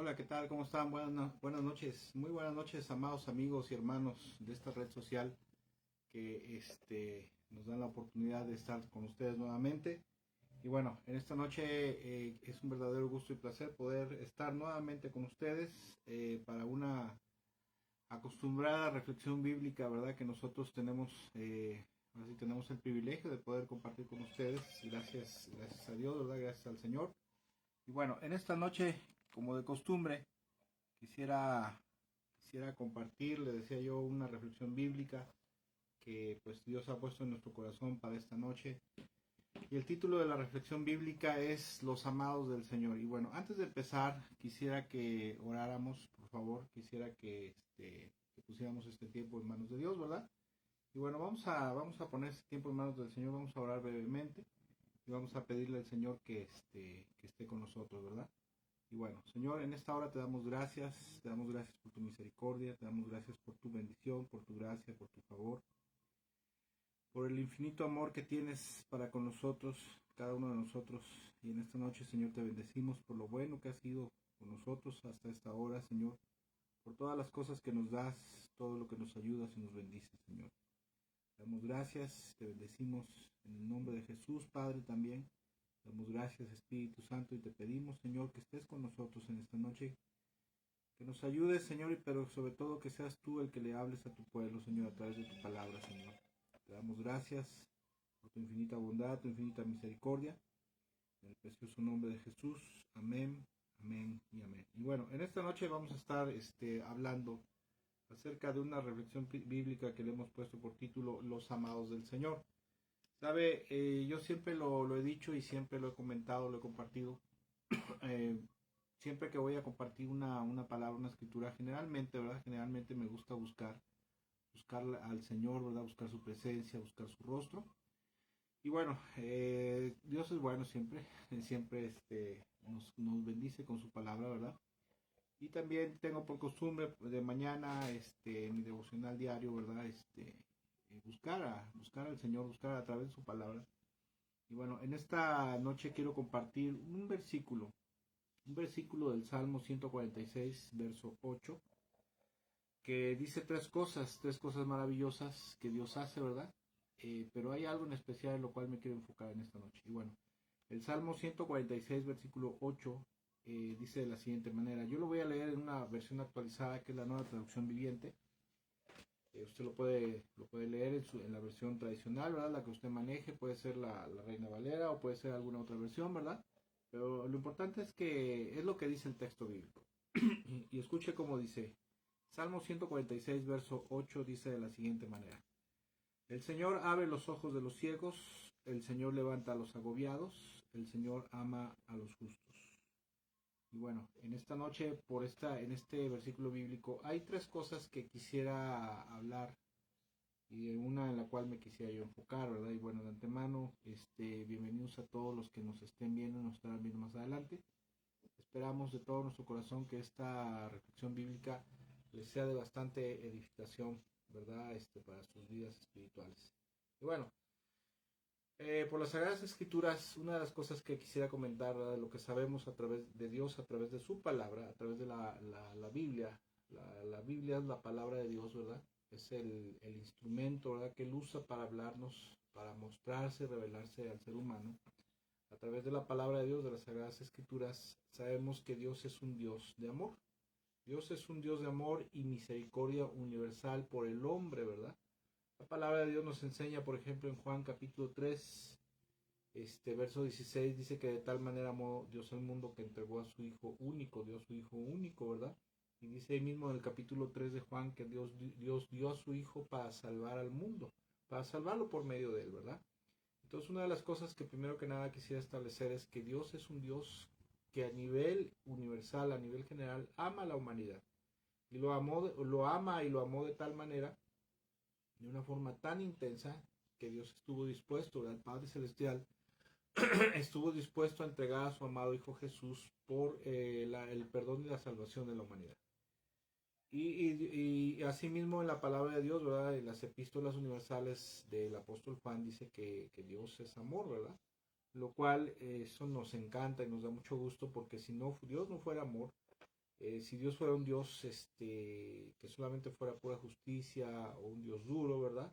Hola, ¿qué tal? ¿Cómo están? Buenas noches. Muy buenas noches, amados amigos y hermanos de esta red social que nos dan la oportunidad de estar con ustedes nuevamente. Y bueno, en esta noche es un verdadero gusto y placer poder estar nuevamente con ustedes para una acostumbrada reflexión bíblica, ¿verdad? Que nosotros tenemos, así tenemos el privilegio de poder compartir con ustedes. Gracias a Dios, ¿verdad? Gracias al Señor. Y bueno, en esta noche, como de costumbre, quisiera, quisiera compartir, le decía yo, una reflexión bíblica que pues Dios ha puesto en nuestro corazón para esta noche. Y el título de la reflexión bíblica es Los amados del Señor. Y bueno, antes de empezar, quisiera que oráramos, por favor, quisiera que pusiéramos este tiempo en manos de Dios, ¿verdad? Y bueno, vamos a poner este tiempo en manos del Señor, vamos a orar brevemente y vamos a pedirle al Señor que esté con nosotros, ¿verdad? Y bueno, Señor, en esta hora te damos gracias por tu misericordia, te damos gracias por tu bendición, por tu gracia, por tu favor, por el infinito amor que tienes para con nosotros, cada uno de nosotros. Y en esta noche, Señor, te bendecimos por lo bueno que has sido con nosotros hasta esta hora, Señor, por todas las cosas que nos das, todo lo que nos ayudas y nos bendices, Señor. Te damos gracias, te bendecimos en el nombre de Jesús, Padre, también. Te damos gracias, Espíritu Santo, y te pedimos, Señor, que estés con nosotros en esta noche, que nos ayudes, Señor, pero sobre todo que seas tú el que le hables a tu pueblo, Señor, a través de tu palabra, Señor. Te damos gracias por tu infinita bondad, tu infinita misericordia. En el precioso nombre de Jesús. Amén, amén y amén. Y bueno, en esta noche vamos a estar hablando acerca de una reflexión bíblica que le hemos puesto por título Los amados del Señor. Sabe, yo siempre lo he dicho y siempre lo he comentado, lo he compartido. Eh, Siempre que voy a compartir una palabra, una escritura, generalmente, ¿verdad? Generalmente me gusta buscar al Señor, ¿verdad? Buscar su presencia, buscar su rostro. Y bueno, Dios es bueno siempre, siempre nos bendice con su palabra, ¿verdad? Y también tengo por costumbre de mañana, en mi devocional diario, ¿verdad? Buscar al Señor, buscar a través de su palabra. Y bueno, en esta noche quiero compartir un versículo del Salmo 146, verso 8, que dice tres cosas maravillosas que Dios hace, ¿verdad? Pero hay algo en especial en lo cual me quiero enfocar en esta noche. Y bueno, el Salmo 146, versículo 8, dice de la siguiente manera. Yo lo voy a leer en una versión actualizada, que es la nueva traducción viviente. Usted lo puede leer en la versión tradicional, ¿verdad? La que usted maneje, puede ser la Reina Valera o puede ser alguna otra versión, ¿verdad? Pero lo importante es que es lo que dice el texto bíblico. Y escuche cómo dice. Salmo 146, verso 8 dice de la siguiente manera. El Señor abre los ojos de los ciegos, el Señor levanta a los agobiados, el Señor ama a los justos. Y bueno, en esta noche, en este versículo bíblico, hay tres cosas que quisiera hablar y una en la cual me quisiera yo enfocar, ¿verdad? Y bueno, de antemano, bienvenidos a todos los que nos estén viendo y nos estarán viendo más adelante. Esperamos de todo nuestro corazón que esta reflexión bíblica les sea de bastante edificación, ¿verdad? Para sus vidas espirituales. Y bueno, por las Sagradas Escrituras, una de las cosas que quisiera comentar, ¿verdad? De lo que sabemos a través de Dios, a través de su palabra, a través de la Biblia. La Biblia es la palabra de Dios, ¿verdad? Es el instrumento, ¿verdad? Que Él usa para hablarnos, para mostrarse, revelarse al ser humano. A través de la palabra de Dios, de las Sagradas Escrituras, sabemos que Dios es un Dios de amor. Dios es un Dios de amor y misericordia universal por el hombre, ¿verdad? La palabra de Dios nos enseña, por ejemplo, en Juan capítulo 3, verso 16, dice que de tal manera amó Dios al mundo que entregó a su Hijo único, dio a su Hijo único, ¿verdad? Y dice ahí mismo en el capítulo 3 de Juan que Dios dio a su Hijo para salvar al mundo, para salvarlo por medio de él, ¿verdad? Entonces, una de las cosas que primero que nada quisiera establecer es que Dios es un Dios que a nivel universal, a nivel general, ama a la humanidad. Y lo ama y lo amó de tal manera, de una forma tan intensa, que Dios estuvo dispuesto, el Padre Celestial, estuvo dispuesto a entregar a su amado Hijo Jesús por el perdón y la salvación de la humanidad. Y asimismo en la palabra de Dios, ¿verdad? En las epístolas universales del apóstol Juan dice que Dios es amor, ¿verdad? Lo cual eso nos encanta y nos da mucho gusto porque si no Dios no fuera amor, Si Dios fuera un Dios que solamente fuera pura justicia o un Dios duro, ¿verdad?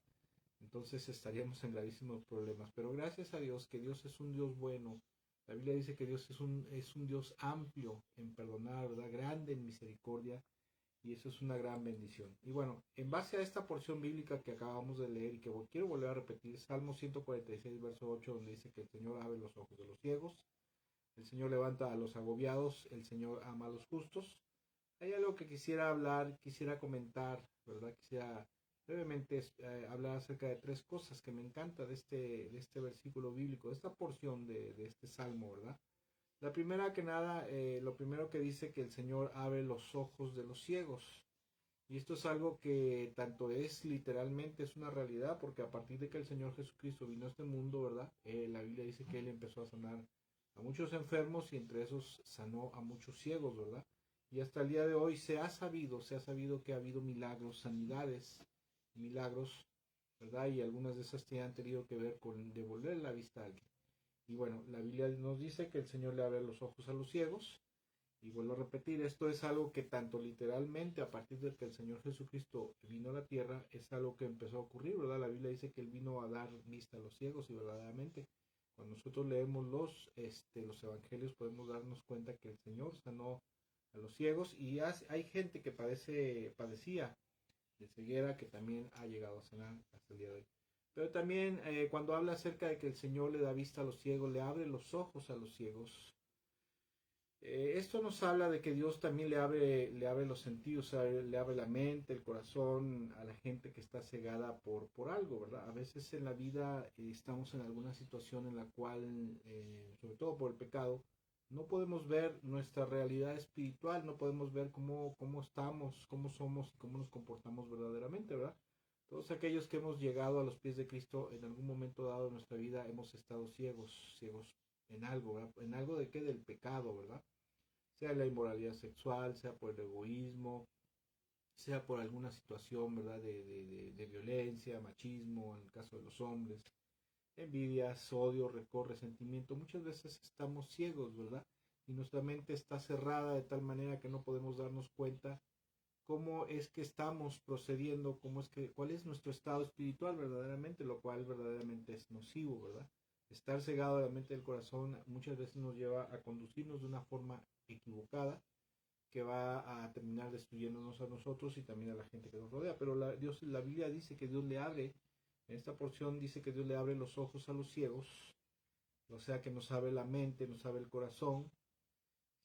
Entonces estaríamos en gravísimos problemas. Pero gracias a Dios que Dios es un Dios bueno. La Biblia dice que Dios es un Dios amplio en perdonar, ¿verdad? Grande en misericordia. Y eso es una gran bendición. Y bueno, en base a esta porción bíblica que acabamos de leer y que quiero volver a repetir, Salmo 146, verso 8, donde dice que el Señor abre los ojos de los ciegos, el Señor levanta a los agobiados, el Señor ama a los justos. Hay algo que quisiera hablar, quisiera comentar, ¿verdad? Quisiera brevemente hablar acerca de tres cosas que me encanta de este versículo bíblico, de esta porción de este salmo, ¿verdad? La primera que nada, lo primero que dice que el Señor abre los ojos de los ciegos. Y esto es algo que tanto es literalmente, es una realidad, porque a partir de que el Señor Jesucristo vino a este mundo, ¿verdad? La Biblia dice que Él empezó a sanar a muchos enfermos y entre esos sanó a muchos ciegos, ¿verdad? Y hasta el día de hoy se ha sabido que ha habido milagros, sanidades, milagros, ¿verdad? Y algunas de esas han tenido que ver con devolver la vista a alguien. Y bueno, la Biblia nos dice que el Señor le abre los ojos a los ciegos. Y vuelvo a repetir, esto es algo que tanto literalmente a partir de que el Señor Jesucristo vino a la tierra, es algo que empezó a ocurrir, ¿verdad? La Biblia dice que Él vino a dar vista a los ciegos y verdaderamente cuando nosotros leemos los evangelios podemos darnos cuenta que el Señor sanó a los ciegos y hay gente que padecía de ceguera que también ha llegado a sanar hasta el día de hoy. Pero también cuando habla acerca de que el Señor le da vista a los ciegos, le abre los ojos a los ciegos, esto nos habla de que Dios también le abre los sentidos, le abre la mente, el corazón a la gente que está cegada por algo, ¿verdad? A veces en la vida estamos en alguna situación en la cual, sobre todo por el pecado, no podemos ver nuestra realidad espiritual, no podemos ver cómo estamos, cómo somos y cómo nos comportamos verdaderamente, ¿verdad? Todos aquellos que hemos llegado a los pies de Cristo en algún momento dado de nuestra vida hemos estado ciegos en algo, ¿verdad? En algo de qué, del pecado, ¿verdad? Sea la inmoralidad sexual, sea por el egoísmo, sea por alguna situación, ¿verdad? De violencia, machismo, en el caso de los hombres, envidias, odio, rencor, resentimiento. Muchas veces estamos ciegos, ¿verdad? Y nuestra mente está cerrada de tal manera que no podemos darnos cuenta cómo es que estamos procediendo, cuál es nuestro estado espiritual verdaderamente, lo cual verdaderamente es nocivo, ¿verdad? Estar cegado de la mente y del corazón muchas veces nos lleva a conducirnos de una forma equivocada que va a terminar destruyéndonos a nosotros y también a la gente que nos rodea. Pero la Biblia dice que Dios le abre, en esta porción dice que Dios le abre los ojos a los ciegos, o sea que nos abre la mente, nos abre el corazón,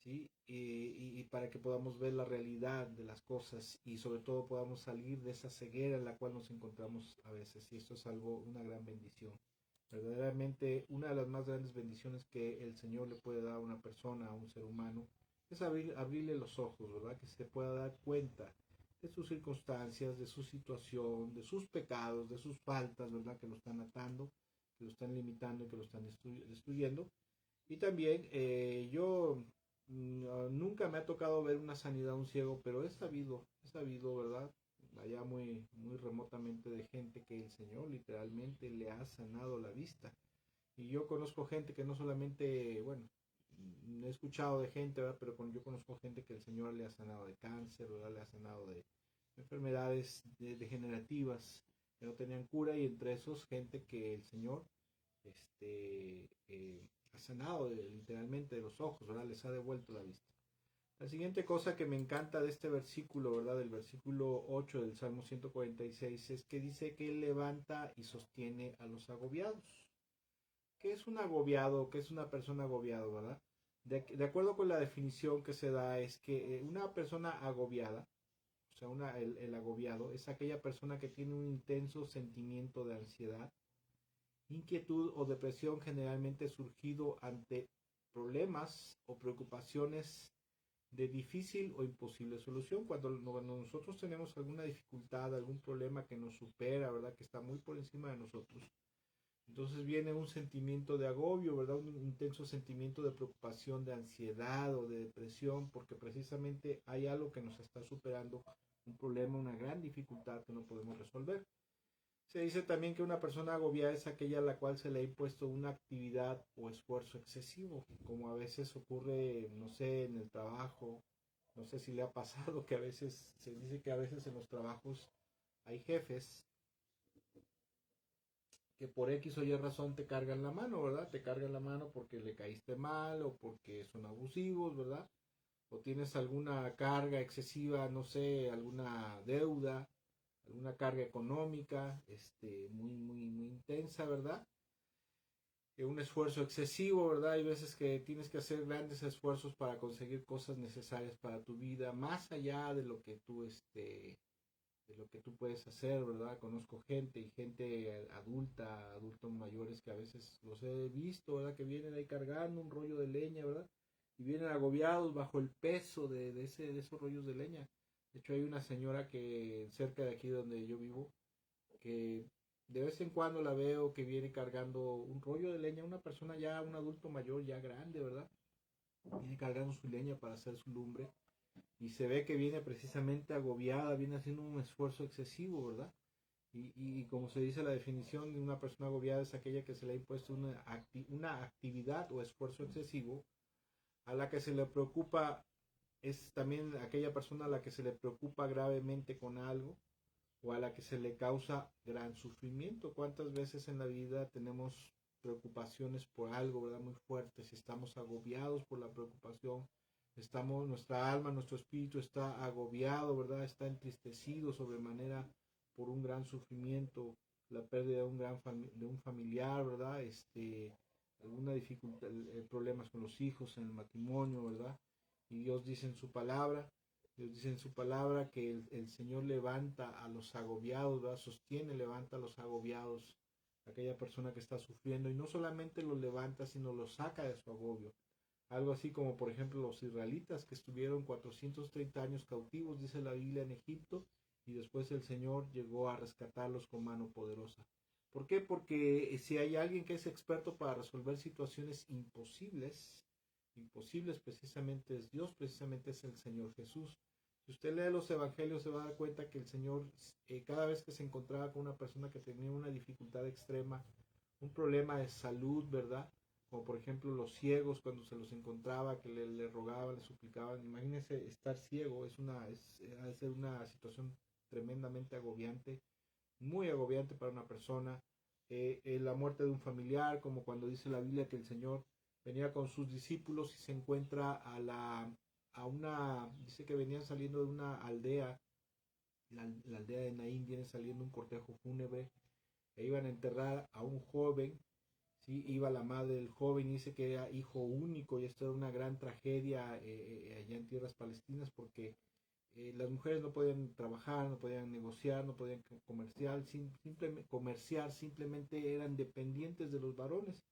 ¿sí? Y para que podamos ver la realidad de las cosas y sobre todo podamos salir de esa ceguera en la cual nos encontramos a veces. Y esto es una gran bendición. Verdaderamente, una de las más grandes bendiciones que el Señor le puede dar a una persona, a un ser humano, es abrirle los ojos, ¿verdad? Que se pueda dar cuenta de sus circunstancias, de su situación, de sus pecados, de sus faltas, ¿verdad? Que lo están atando, que lo están limitando y que lo están destruyendo. Y también yo nunca me ha tocado ver una sanidad a un ciego, pero he sabido, ¿verdad? Allá muy, muy remotamente de gente que el Señor literalmente le ha sanado la vista. Y yo conozco gente que no solamente, bueno, he escuchado de gente, ¿verdad? Pero yo conozco gente que el Señor le ha sanado de cáncer, ¿verdad? Le ha sanado de enfermedades degenerativas que no tenían cura y entre esos gente que el Señor ha sanado literalmente de los ojos, ¿verdad? Les ha devuelto la vista. La siguiente cosa que me encanta de este versículo, ¿verdad? Del versículo 8 del Salmo 146 es que dice que Él levanta y sostiene a los agobiados. ¿Qué es un agobiado? ¿Qué es una persona agobiada, verdad? De acuerdo con la definición que se da es que una persona agobiada, o sea, el agobiado, es aquella persona que tiene un intenso sentimiento de ansiedad, inquietud o depresión generalmente surgido ante problemas o preocupaciones de difícil o imposible solución. Cuando nosotros tenemos alguna dificultad, algún problema que nos supera, ¿verdad? Que está muy por encima de nosotros. Entonces viene un sentimiento de agobio, ¿verdad? Un intenso sentimiento de preocupación, de ansiedad o de depresión, porque precisamente hay algo que nos está superando, un problema, una gran dificultad que no podemos resolver. Se dice también que una persona agobiada es aquella a la cual se le ha impuesto una actividad o esfuerzo excesivo, como a veces ocurre, no sé, en el trabajo, No sé si le ha pasado que a veces, se dice que a veces en los trabajos hay jefes que por X o Y razón te cargan la mano, ¿verdad? Te cargan la mano porque le caíste mal o porque son abusivos, ¿verdad? O tienes alguna carga excesiva, no sé, alguna deuda, alguna carga económica, muy intensa, ¿verdad? Un esfuerzo excesivo, ¿verdad? Hay veces que tienes que hacer grandes esfuerzos para conseguir cosas necesarias para tu vida, más allá de lo que tú, de lo que tú puedes hacer, ¿verdad? Conozco gente y gente adulta, adultos mayores que a veces los he visto, ¿verdad? Que vienen ahí cargando un rollo de leña, ¿verdad? Y vienen agobiados bajo el peso de esos rollos de leña. De hecho, hay una señora que cerca de aquí donde yo vivo, que de vez en cuando la veo que viene cargando un rollo de leña, una persona ya, un adulto mayor, ya grande, ¿verdad? Viene cargando su leña para hacer su lumbre y se ve que viene precisamente agobiada, viene haciendo un esfuerzo excesivo, ¿verdad? Y como se dice la definición de una persona agobiada es aquella que se le ha impuesto una actividad o esfuerzo excesivo a la que se le preocupa, es también aquella persona a la que se le preocupa gravemente con algo o a la que se le causa gran sufrimiento. ¿Cuántas veces en la vida tenemos preocupaciones por algo, verdad, muy fuertes? Estamos agobiados por la preocupación, estamos, nuestra alma, nuestro espíritu está agobiado, verdad, está entristecido sobremanera por un gran sufrimiento, la pérdida de de un familiar, verdad, alguna dificultad, problemas con los hijos, en el matrimonio, verdad. Y Dios dice en su palabra, Dios dice en su palabra que el Señor levanta a los agobiados, ¿verdad? Sostiene, levanta a los agobiados, aquella persona que está sufriendo, y no solamente los levanta, sino los saca de su agobio. Algo así como, por ejemplo, los israelitas que estuvieron 430 años cautivos, dice la Biblia, en Egipto, y después el Señor llegó a rescatarlos con mano poderosa. ¿Por qué? Porque si hay alguien que es experto para resolver situaciones imposibles, imposibles precisamente es Dios, precisamente es el Señor Jesús. Si usted lee los evangelios se va a dar cuenta que el Señor, cada vez que se encontraba con una persona que tenía una dificultad extrema, un problema de salud, ¿verdad? Como por ejemplo los ciegos cuando se los encontraba, que le rogaban, le suplicaban. Imagínense estar ciego, ha de ser una situación tremendamente agobiante, muy agobiante para una persona. La muerte de un familiar, como cuando dice la Biblia que el Señor venía con sus discípulos y se encuentra dice que venían saliendo de una aldea, la aldea de Naín, viene saliendo un cortejo fúnebre e iban a enterrar a un joven. Sí, iba la madre del joven y dice que era hijo único y esto era una gran tragedia allá en tierras palestinas porque las mujeres no podían trabajar, no podían negociar, no podían comerciar, simplemente eran dependientes de los varones.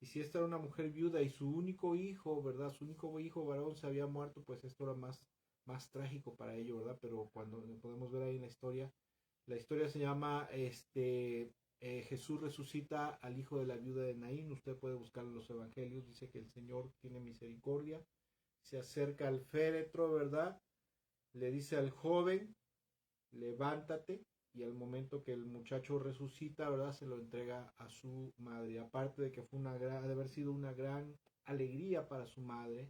Y si esta era una mujer viuda y su único hijo, ¿verdad? Su único hijo varón se había muerto, pues esto era más trágico para ello, ¿verdad? Pero cuando podemos ver ahí en la historia se llama Jesús resucita al hijo de la viuda de Naín. Usted puede buscar en los evangelios, dice que el Señor tiene misericordia, se acerca al féretro, ¿verdad? Le dice al joven, levántate, y al momento que el muchacho resucita, ¿verdad? Se lo entrega a su madre. Aparte de que fue de haber sido una gran alegría para su madre,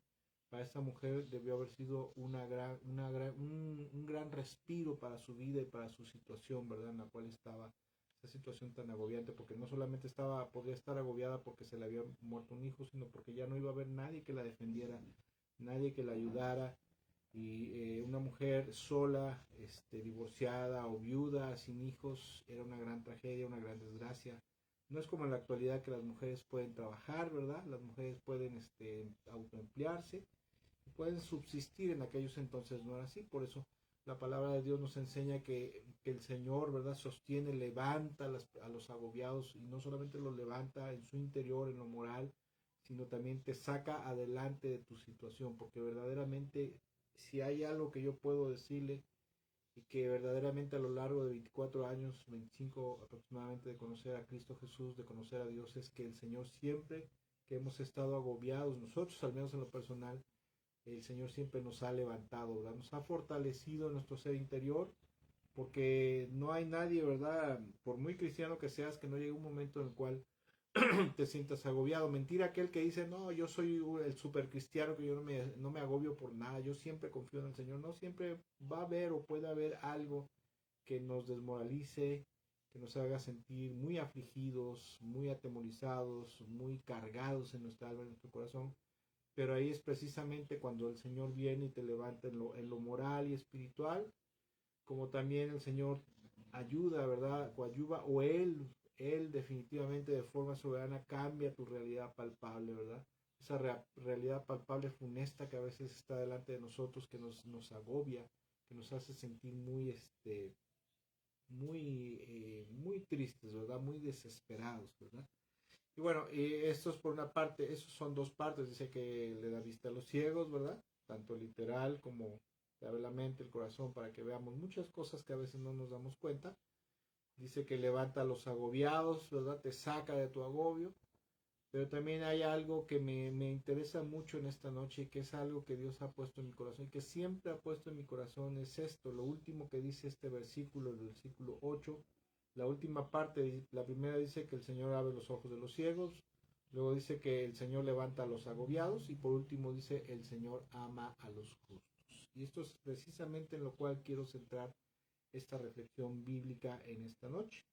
para esta mujer debió haber sido un gran respiro para su vida y para su situación, ¿verdad? En la cual estaba, esa situación tan agobiante, porque no solamente podía estar agobiada porque se le había muerto un hijo, sino porque ya no iba a haber nadie que la defendiera, nadie que la ayudara, y una mujer sola, divorciada o viuda, sin hijos, era una gran tragedia, una gran desgracia. No es como en la actualidad que las mujeres pueden trabajar, ¿verdad? Las mujeres pueden autoemplearse, pueden subsistir. En aquellos entonces no era así. Por eso la palabra de Dios nos enseña que el Señor, ¿verdad? Sostiene, levanta a los agobiados, y no solamente los levanta en su interior, en lo moral, sino también te saca adelante de tu situación, porque verdaderamente si hay algo que yo puedo decirle y que verdaderamente a lo largo de 24 años, 25 aproximadamente de conocer a Cristo Jesús, de conocer a Dios, es que el Señor siempre que hemos estado agobiados, nosotros al menos en lo personal, el Señor siempre nos ha levantado, ¿verdad? Nos ha fortalecido en nuestro ser interior, porque no hay nadie, ¿verdad? Por muy cristiano que seas, que no llegue un momento en el cual te sientas agobiado. Mentira aquel que dice, no, yo soy el super cristiano, que yo no me agobio por nada, yo siempre confío en el Señor. No siempre va a haber o puede haber algo que nos desmoralice, que nos haga sentir muy afligidos, muy atemorizados, muy cargados en nuestra alma, en nuestro corazón. Pero ahí es precisamente cuando el Señor viene y te levanta en lo moral y espiritual, como también el Señor ayuda, ¿verdad? Coadyuva, o Él definitivamente de forma soberana cambia tu realidad palpable, ¿verdad? Esa realidad palpable funesta que a veces está delante de nosotros, que nos agobia, que nos hace sentir muy tristes, ¿verdad? Muy desesperados, ¿verdad? Y bueno, esto es por una parte, esos son dos partes, dice que le da vista a los ciegos, ¿verdad? Tanto literal como te abre la mente, el corazón, para que veamos muchas cosas que a veces no nos damos cuenta. Dice que levanta a los agobiados, ¿verdad? Te saca de tu agobio. Pero también hay algo que me interesa mucho en esta noche y que es algo que Dios ha puesto en mi corazón y que siempre ha puesto en mi corazón es esto, lo último que dice este versículo, el versículo 8, la última parte, la primera dice que el Señor abre los ojos de los ciegos, luego dice que el Señor levanta a los agobiados y por último dice el Señor ama a los justos. Y esto es precisamente en lo cual quiero centrar esta reflexión bíblica en esta noche,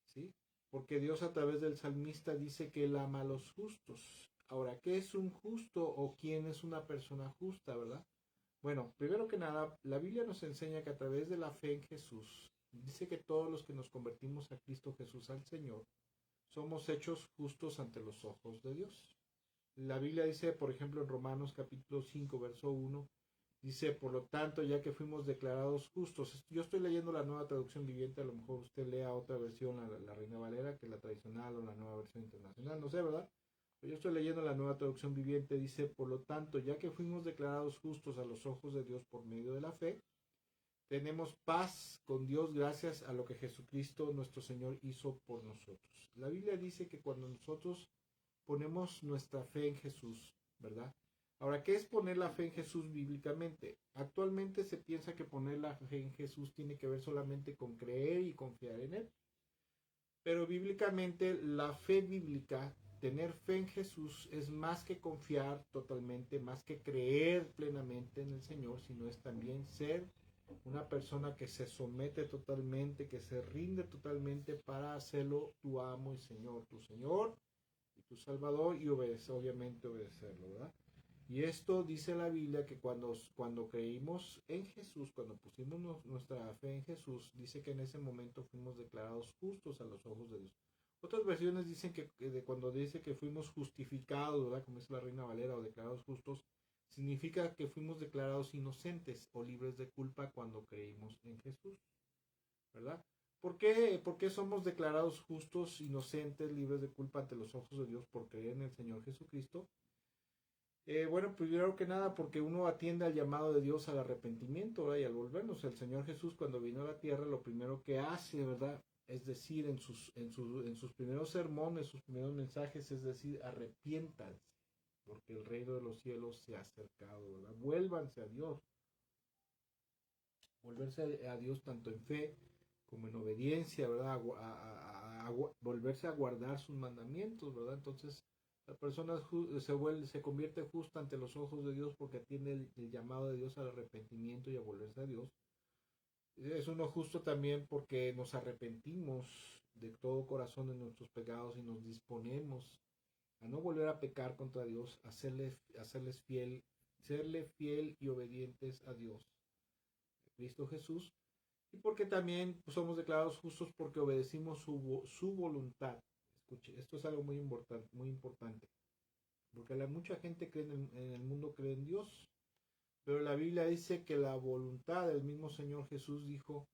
¿sí? Porque Dios a través del salmista dice que él ama a los justos. Ahora, ¿qué es un justo o quién es una persona justa, verdad? Bueno, primero que nada, la Biblia nos enseña que a través de la fe en Jesús, dice que todos los que nos convertimos a Cristo Jesús, al Señor, somos hechos justos ante los ojos de Dios. La Biblia dice, por ejemplo, en Romanos capítulo 5, verso 1, dice, por lo tanto, ya que fuimos declarados justos, yo estoy leyendo la nueva traducción viviente, a lo mejor usted lea otra versión, la Reina Valera, que es la tradicional o la nueva versión internacional, no sé, ¿verdad? Pero yo estoy leyendo la nueva traducción viviente, dice, por lo tanto, ya que fuimos declarados justos a los ojos de Dios por medio de la fe, tenemos paz con Dios gracias a lo que Jesucristo nuestro Señor hizo por nosotros. La Biblia dice que cuando nosotros ponemos nuestra fe en Jesús, ¿verdad? Ahora, ¿qué es poner la fe en Jesús bíblicamente? Actualmente se piensa que poner la fe en Jesús tiene que ver solamente con creer y confiar en Él. Pero bíblicamente, la fe bíblica, tener fe en Jesús, es más que confiar totalmente, más que creer plenamente en el Señor, sino es también ser una persona que se somete totalmente, que se rinde totalmente para hacerlo tu amo y Señor, tu Señor y tu Salvador, y obviamente obedecerlo, ¿verdad? Y esto dice la Biblia que cuando creímos en Jesús, cuando pusimos nuestra fe en Jesús, dice que en ese momento fuimos declarados justos a los ojos de Dios. Otras versiones dicen que cuando dice que fuimos justificados, ¿verdad? Como es la Reina Valera, o declarados justos, significa que fuimos declarados inocentes o libres de culpa cuando creímos en Jesús, ¿verdad? ¿Por qué somos declarados justos, inocentes, libres de culpa ante los ojos de Dios por creer en el Señor Jesucristo? Bueno, primero que nada porque uno atiende al llamado de Dios al arrepentimiento, ¿verdad? Y al volvernos. El Señor Jesús cuando vino a la tierra lo primero que hace, ¿verdad? Es decir, en sus primeros sermones, sus primeros mensajes, es decir, arrepiéntanse, porque el reino de los cielos se ha acercado, ¿verdad? Vuélvanse a Dios. Volverse a Dios tanto en fe como en obediencia, ¿verdad? Volverse a guardar sus mandamientos, ¿verdad? Entonces, la persona se convierte justa ante los ojos de Dios porque atiende el llamado de Dios al arrepentimiento y a volverse a Dios. Es uno justo también porque nos arrepentimos de todo corazón de nuestros pecados y nos disponemos a no volver a pecar contra Dios, hacerles fiel, serle fiel y obedientes a Dios, Cristo Jesús, y porque también pues, somos declarados justos porque obedecimos su voluntad. Escuche, esto es algo muy importante, porque mucha gente cree en el mundo, cree en Dios, pero la Biblia dice que la voluntad del mismo Señor Jesús dijo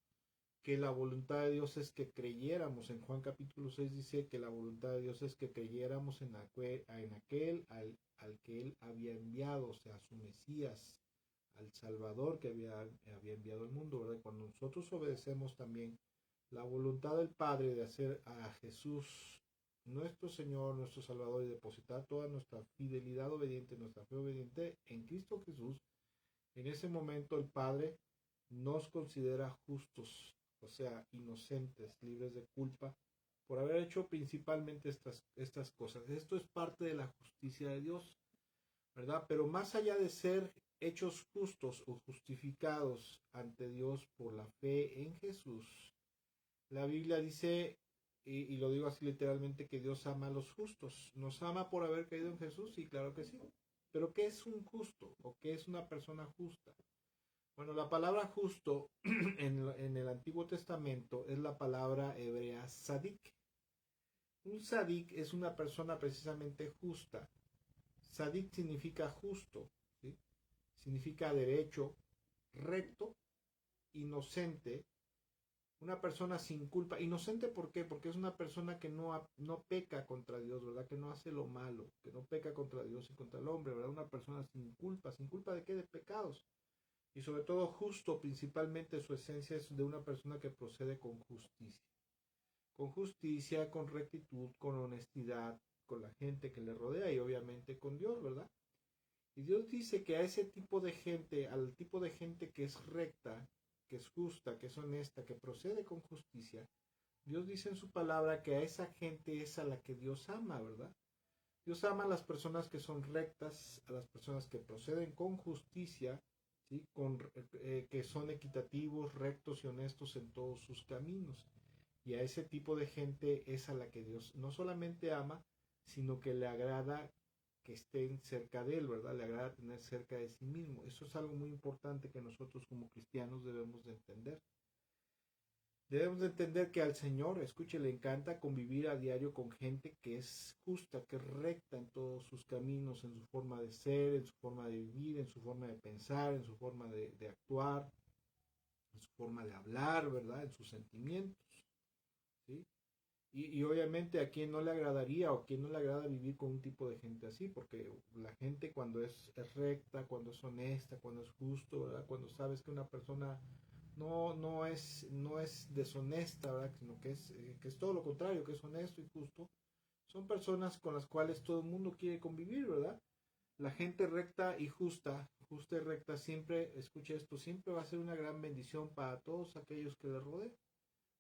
que la voluntad de Dios es que creyéramos. En Juan capítulo 6 dice que la voluntad de Dios es que creyéramos en aquel al que Él había enviado, o sea, a su Mesías, al Salvador que había enviado al mundo, ¿verdad? Cuando nosotros obedecemos también la voluntad del Padre de hacer a Jesús nuestro Señor, nuestro Salvador y depositar toda nuestra fidelidad obediente, nuestra fe obediente en Cristo Jesús, en ese momento el Padre nos considera justos, o sea, inocentes, libres de culpa, por haber hecho principalmente estas cosas. Esto es parte de la justicia de Dios, ¿verdad? Pero más allá de ser hechos justos o justificados ante Dios por la fe en Jesús, la Biblia dice, y lo digo así literalmente, que Dios ama a los justos. ¿Nos ama por haber creído en Jesús? Sí, claro que sí. Pero ¿qué es un justo? ¿O qué es una persona justa? Bueno, la palabra justo en el Antiguo Testamento es la palabra hebrea sadik. Un sadik es una persona precisamente justa. Sadik significa justo, ¿sí? Significa derecho, recto, inocente, una persona sin culpa. Inocente, ¿por qué? Porque es una persona que no peca contra Dios, ¿verdad? Que no hace lo malo, que no peca contra Dios y contra el hombre, ¿verdad? Una persona sin culpa. ¿Sin culpa de qué? De pecados. Y sobre todo justo, principalmente su esencia es de una persona que procede con justicia. Con justicia, con rectitud, con honestidad, con la gente que le rodea y obviamente con Dios, ¿verdad? Y Dios dice que a ese tipo de gente, al tipo de gente que es recta, que es justa, que es honesta, que procede con justicia, Dios dice en su palabra que a esa gente es a la que Dios ama, ¿verdad? Dios ama a las personas que son rectas, a las personas que proceden con justicia, ¿sí? Que son equitativos, rectos y honestos en todos sus caminos. Y a ese tipo de gente es a la que Dios no solamente ama, sino que le agrada que estén cerca de él, ¿verdad? Le agrada tener cerca de sí mismo. Eso es algo muy importante que nosotros como cristianos debemos de entender. Debemos de entender que al Señor, escuche, le encanta convivir a diario con gente que es justa, que es recta en todos sus caminos, en su forma de ser, en su forma de vivir, en su forma de pensar, en su forma de actuar, en su forma de hablar, ¿verdad? En sus sentimientos, ¿sí? Y obviamente a quien no le agradaría o a quien no le agrada vivir con un tipo de gente así, porque la gente cuando es recta, cuando es honesta, cuando es justo, ¿verdad? Cuando sabes que una persona no es deshonesta, ¿verdad? Sino que es todo lo contrario, que es honesto y justo, son personas con las cuales todo el mundo quiere convivir, ¿verdad? La gente recta y justa, justa y recta, siempre, escuche esto, siempre va a ser una gran bendición para todos aquellos que le rodean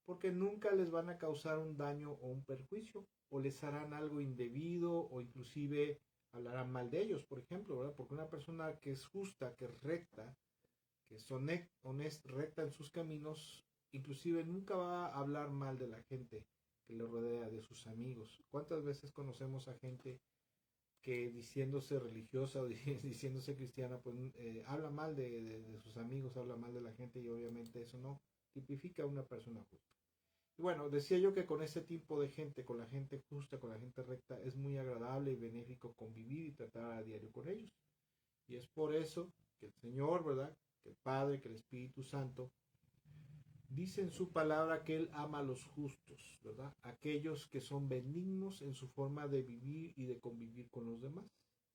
porque nunca les van a causar un daño o un perjuicio, o les harán algo indebido, o inclusive hablarán mal de ellos, por ejemplo, ¿verdad? Porque una persona que es justa, que es recta, que es honesta, recta en sus caminos, inclusive nunca va a hablar mal de la gente que le rodea, de sus amigos. ¿Cuántas veces conocemos a gente que diciéndose religiosa o diciéndose cristiana, pues habla mal de sus amigos, habla mal de la gente y obviamente eso no tipifica a una persona justa? Y bueno, decía yo que con ese tipo de gente, con la gente justa, con la gente recta, es muy agradable y benéfico convivir y tratar a diario con ellos. Y es por eso que el Señor, ¿verdad? Que el Padre, que el Espíritu Santo, dice en su palabra que Él ama a los justos, ¿verdad? Aquellos que son benignos en su forma de vivir y de convivir con los demás.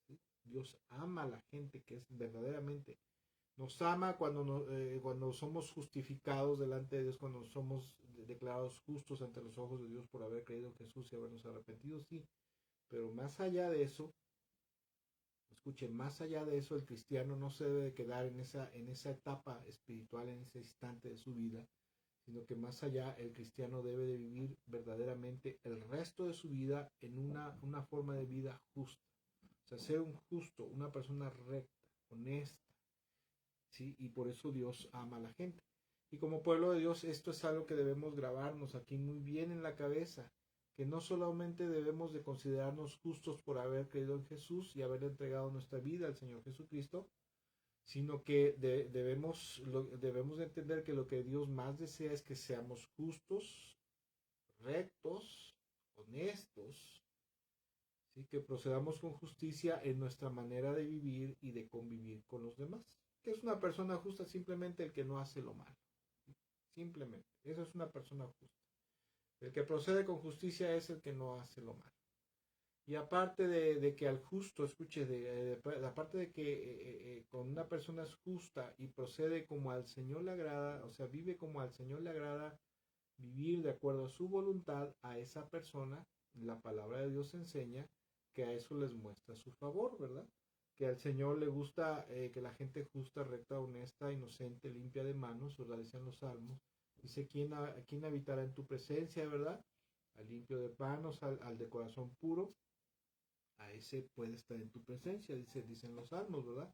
¿Sí? Dios ama a la gente que es verdaderamente nos ama cuando somos justificados delante de Dios, cuando somos declarados justos ante los ojos de Dios por haber creído en Jesús y habernos arrepentido, sí. Pero más allá de eso, escuchen, más allá de eso, el cristiano no se debe de quedar en esa etapa espiritual, en ese instante de su vida, sino que más allá el cristiano debe de vivir verdaderamente el resto de su vida en una forma de vida justa. O sea, ser un justo, una persona recta, honesta, ¿sí? Y por eso Dios ama a la gente. Y como pueblo de Dios, esto es algo que debemos grabarnos aquí muy bien en la cabeza, que no solamente debemos de considerarnos justos por haber creído en Jesús y haber entregado nuestra vida al Señor Jesucristo, sino que debemos de entender que lo que Dios más desea es que seamos justos, rectos, honestos, ¿sí? Que procedamos con justicia en nuestra manera de vivir y de convivir con los demás. Que es una persona justa simplemente el que no hace lo malo. Simplemente. Eso es una persona justa. El que procede con justicia es el que no hace lo malo. Y aparte de que al justo, escuche, aparte de que con una persona es justa y procede como al Señor le agrada, o sea, vive como al Señor le agrada, vivir de acuerdo a su voluntad, a esa persona, la palabra de Dios enseña que a eso les muestra su favor, ¿verdad? Que al Señor le gusta que la gente justa, recta, honesta, inocente, limpia de manos, ¿verdad? Dicen los salmos. Dice, ¿quién habitará en tu presencia, verdad? al limpio de manos, al de corazón puro, a ese puede estar en tu presencia, dicen los salmos, ¿verdad?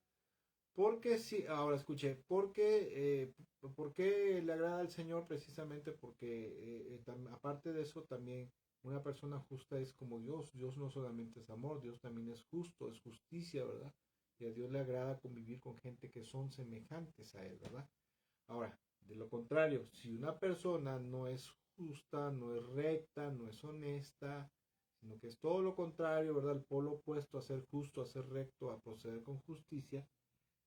Porque si, ahora escuche, ¿por qué le agrada al Señor? Precisamente porque aparte de eso también una persona justa es como Dios. Dios no solamente es amor, Dios también es justo, es justicia, ¿verdad? Y a Dios le agrada convivir con gente que son semejantes a Él, ¿verdad? Ahora, de lo contrario, si una persona no es justa, no es recta, no es honesta, sino que es todo lo contrario, ¿verdad? El polo opuesto a ser justo, a ser recto, a proceder con justicia.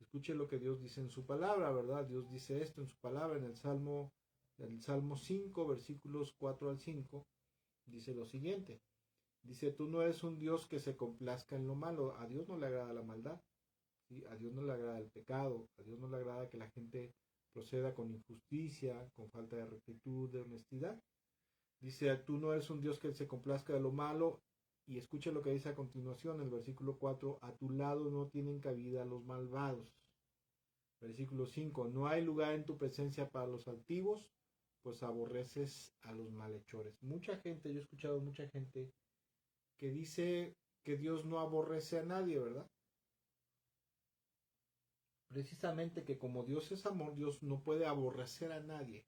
Escuche lo que Dios dice en su palabra, ¿verdad? Dios dice esto en su palabra en el Salmo 5, versículos 4 al 5, dice lo siguiente. Dice, tú no eres un Dios que se complazca en lo malo. A Dios no le agrada la maldad, ¿sí? A Dios no le agrada el pecado, a Dios no le agrada que la gente proceda con injusticia, con falta de rectitud, de honestidad. Dice, tú no eres un Dios que se complazca de lo malo. Y escuche lo que dice a continuación, el versículo 4, a tu lado no tienen cabida los malvados. Versículo 5, no hay lugar en tu presencia para los altivos, pues aborreces a los malhechores. Mucha gente, yo he escuchado mucha gente que dice que Dios no aborrece a nadie, ¿verdad? Precisamente que como Dios es amor, Dios no puede aborrecer a nadie.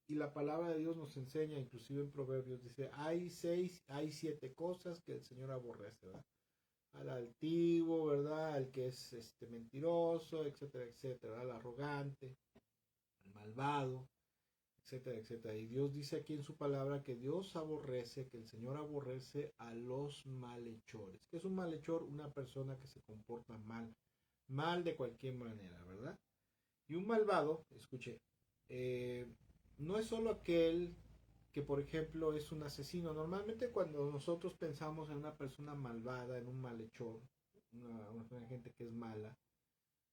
Y la palabra de Dios nos enseña, inclusive en Proverbios, dice, hay 7 cosas que el Señor aborrece, ¿verdad? Al altivo, ¿verdad? Al que es mentiroso, etcétera, etcétera, al arrogante, al malvado, etcétera, etcétera. Y Dios dice aquí en su palabra que Dios aborrece, que el Señor aborrece a los malhechores. ¿Qué es un malhechor? Una persona que se comporta mal, mal de cualquier manera, ¿verdad? Y un malvado, escuche, eh, no es solo aquel que, por ejemplo, es un asesino. Normalmente cuando nosotros pensamos en una persona malvada, en un malhechor, una gente que es mala,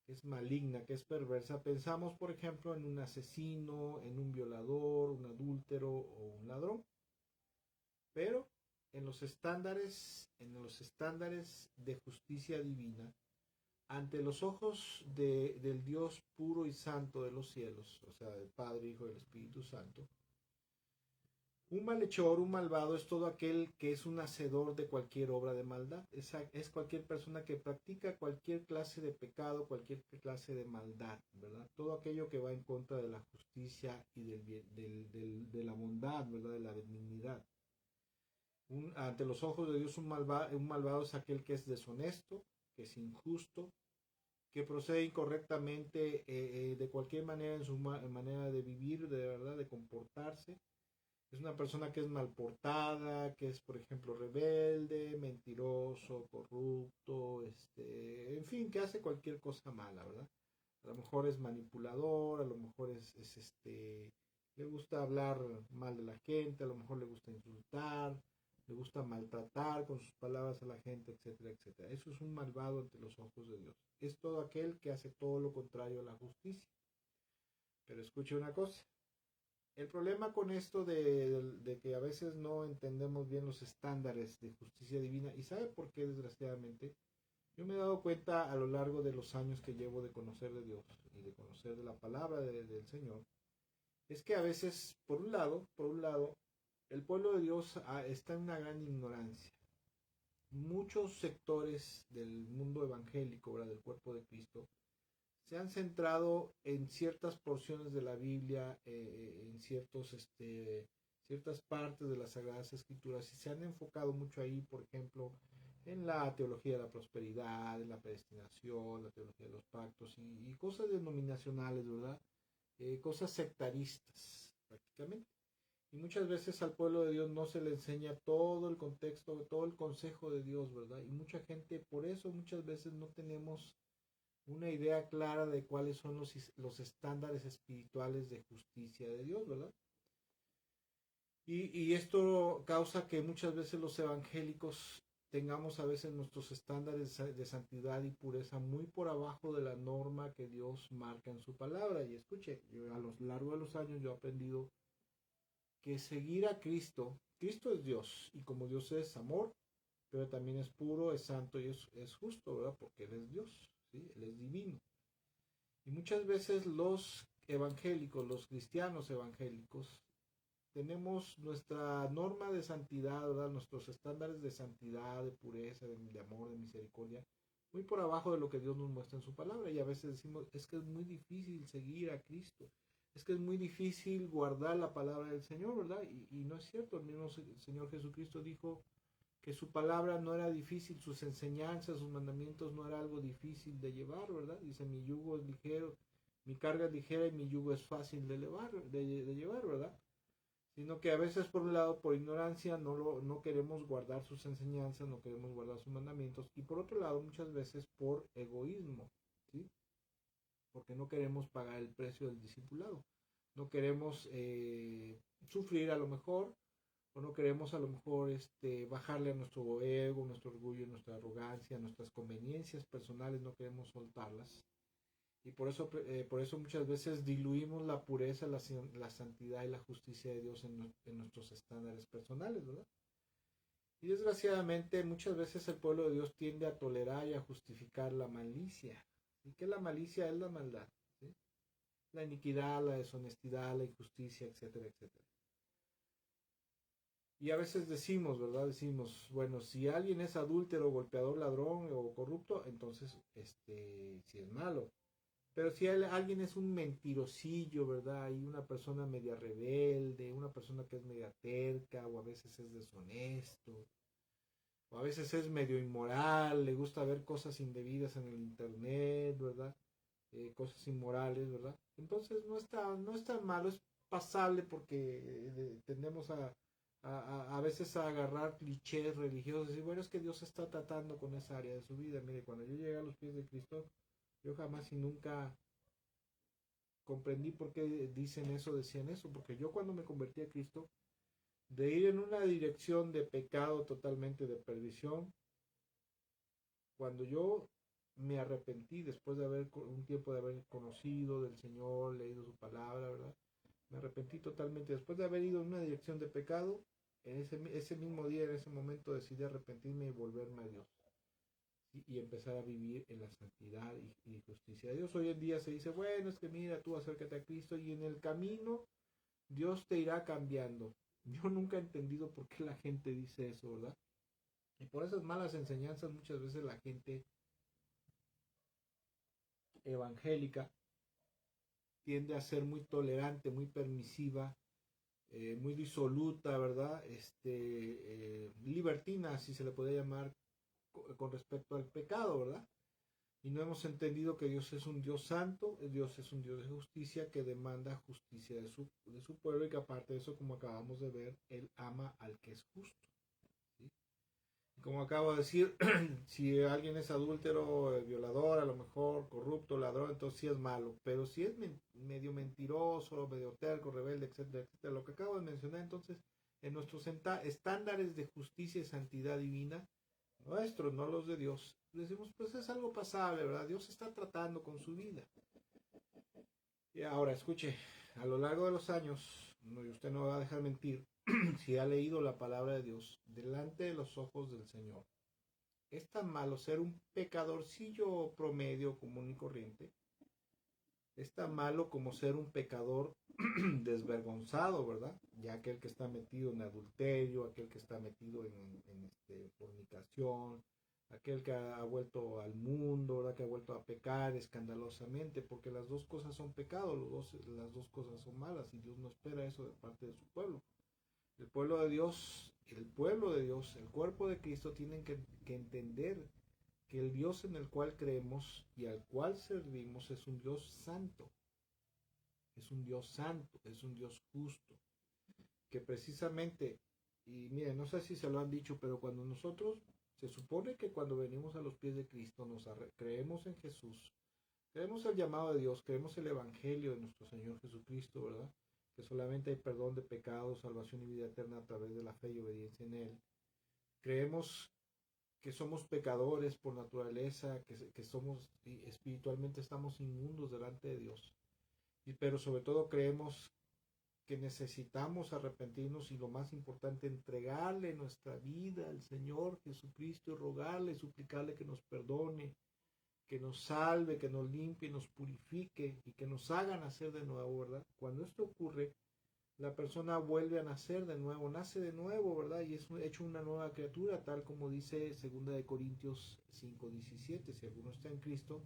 que es maligna, que es perversa, pensamos, por ejemplo, en un asesino, en un violador, un adúltero o un ladrón. Pero en los estándares de justicia divina, ante los ojos del Dios puro y santo de los cielos, o sea, del Padre, Hijo y del Espíritu Santo, un malhechor, un malvado es todo aquel que es un hacedor de cualquier obra de maldad. Es cualquier persona que practica cualquier clase de pecado, cualquier clase de maldad, ¿verdad? Todo aquello que va en contra de la justicia y de la bondad, ¿verdad? De la benignidad. Ante los ojos de Dios un malvado es aquel que es deshonesto, que es injusto, que procede incorrectamente de cualquier manera en su manera de vivir, de verdad, de comportarse. Es una persona que es mal portada, que es, por ejemplo, rebelde, mentiroso, corrupto, en fin, que hace cualquier cosa mala, ¿verdad? A lo mejor es manipulador, a lo mejor le gusta hablar mal de la gente, a lo mejor le gusta insultar, le gusta maltratar con sus palabras a la gente, etcétera, etcétera. Eso es un malvado ante los ojos de Dios. Es todo aquel que hace todo lo contrario a la justicia. Pero escuche una cosa. El problema con esto de que a veces no entendemos bien los estándares de justicia divina, y sabe por qué, desgraciadamente, yo me he dado cuenta a lo largo de los años que llevo de conocer de Dios y de conocer de la palabra del Señor, es que a veces, por un lado, el pueblo de Dios está en una gran ignorancia. Muchos sectores del mundo evangélico, ¿verdad? Del cuerpo de Cristo, se han centrado en ciertas porciones de la Biblia, en ciertas partes de las Sagradas Escrituras, y se han enfocado mucho ahí, por ejemplo, en la teología de la prosperidad, en la predestinación, la teología de los pactos y cosas denominacionales, ¿verdad? Cosas sectaristas, prácticamente. Y muchas veces al pueblo de Dios no se le enseña todo el contexto, todo el consejo de Dios, ¿verdad? Y mucha gente, por eso muchas veces no tenemos una idea clara de cuáles son los estándares espirituales de justicia de Dios, ¿verdad? Y esto causa que muchas veces los evangélicos tengamos a veces nuestros estándares de santidad y pureza muy por abajo de la norma que Dios marca en su palabra. Y escuche, a lo largo de los años yo he aprendido que seguir a Cristo es Dios, y como Dios es amor, pero también es puro, es santo y es justo, ¿verdad? Porque Él es Dios, ¿sí? Él es divino. Y muchas veces los evangélicos, los cristianos evangélicos, tenemos nuestra norma de santidad, ¿verdad? Nuestros estándares de santidad, de pureza, de amor, de misericordia, muy por abajo de lo que Dios nos muestra en su palabra. Y a veces decimos, es que es muy difícil seguir a Cristo, es que es muy difícil guardar la palabra del Señor, ¿verdad? Y no es cierto. El mismo Señor Jesucristo dijo que su palabra no era difícil, sus enseñanzas, sus mandamientos no era algo difícil de llevar, ¿verdad? Dice, mi yugo es ligero, mi carga es ligera y mi yugo es fácil de llevar, ¿verdad? Sino que a veces por un lado, por ignorancia, no queremos guardar sus enseñanzas, no queremos guardar sus mandamientos, y por otro lado, muchas veces por egoísmo, ¿sí? Porque no queremos pagar el precio del discipulado, no queremos sufrir a lo mejor, o no queremos a lo mejor bajarle a nuestro ego, nuestro orgullo, nuestra arrogancia, nuestras conveniencias personales, no queremos soltarlas. Y por eso muchas veces diluimos la pureza, la santidad y la justicia de Dios en nuestros estándares personales, ¿verdad? Y desgraciadamente muchas veces el pueblo de Dios tiende a tolerar y a justificar la malicia. ¿Y qué es la malicia? Es la maldad, ¿sí? La iniquidad, la deshonestidad, la injusticia, etcétera, etcétera. Y a veces decimos, ¿verdad? Decimos, bueno, si alguien es adúltero, golpeador, ladrón o corrupto, entonces, si es malo. Pero si alguien es un mentirosillo, ¿verdad? Y una persona media rebelde, una persona que es media terca, o a veces es deshonesto, o a veces es medio inmoral, le gusta ver cosas indebidas en el internet, ¿verdad? Cosas inmorales, ¿verdad? Entonces no es tan malo, es pasable porque tendemos a veces a agarrar clichés religiosos y bueno, es que Dios está tratando con esa área de su vida. Mire, cuando yo llegué a los pies de Cristo, yo jamás y nunca comprendí por qué decían eso, porque yo cuando me convertí a Cristo, de ir en una dirección de pecado totalmente de perdición, cuando yo me arrepentí después de haber un tiempo de haber conocido del Señor, leído su palabra, ¿verdad? Me arrepentí totalmente después de haber ido en una dirección de pecado. En ese mismo día, en ese momento decidí arrepentirme y volverme a Dios, ¿sí? Y empezar a vivir en la santidad y justicia de Dios. Hoy en día se dice, bueno, es que mira, tú acércate a Cristo y en el camino Dios te irá cambiando. Yo nunca he entendido por qué la gente dice eso, ¿verdad? Y por esas malas enseñanzas muchas veces la gente evangélica tiende a ser muy tolerante, muy permisiva, muy disoluta, ¿verdad? Libertina, si se le puede llamar, con respecto al pecado, ¿verdad? Y no hemos entendido que Dios es un Dios santo, Dios es un Dios de justicia que demanda justicia de su pueblo y que aparte de eso, como acabamos de ver, Él ama al que es justo, ¿sí? Y como acabo de decir, si alguien es adúltero, violador, a lo mejor corrupto, ladrón, entonces sí es malo. Pero si es medio mentiroso, medio terco, rebelde, etcétera, etcétera, lo que acabo de mencionar, entonces en nuestros estándares de justicia y santidad divina, nuestros, no los de Dios, decimos, pues es algo pasable, ¿verdad? Dios está tratando con su vida. Y ahora, escuche, a lo largo de los años, y usted no va a dejar mentir, si ha leído la palabra de Dios delante de los ojos del Señor, es tan malo ser un pecadorcillo promedio, común y corriente, es tan malo como ser un pecador desvergonzado, ¿verdad? Ya aquel que está metido en adulterio, aquel que está metido en fornicación, aquel que ha vuelto al mundo, ¿verdad? Que ha vuelto a pecar escandalosamente, porque las dos cosas son pecado, las dos cosas son malas y Dios no espera eso de parte de su pueblo. El pueblo de Dios, el cuerpo de Cristo tienen que entender que el Dios en el cual creemos y al cual servimos es un Dios santo, es un Dios santo, es un Dios justo, que precisamente, y miren, no sé si se lo han dicho, pero cuando nosotros, se supone que cuando venimos a los pies de Cristo, creemos en Jesús, creemos el llamado de Dios, creemos el Evangelio de nuestro Señor Jesucristo, ¿verdad? Que solamente hay perdón de pecados, salvación y vida eterna a través de la fe y obediencia en Él. Creemos que somos pecadores por naturaleza, que somos espiritualmente estamos inmundos delante de Dios. Pero sobre todo creemos que necesitamos arrepentirnos y lo más importante, entregarle nuestra vida al Señor Jesucristo y rogarle, suplicarle que nos perdone, que nos salve, que nos limpie, nos purifique y que nos haga nacer de nuevo, ¿verdad? Cuando esto ocurre, La persona vuelve a nacer de nuevo, nace de nuevo, ¿verdad? Y es hecho una nueva criatura, tal como dice 2 Corintios 5:17. Si alguno está en Cristo,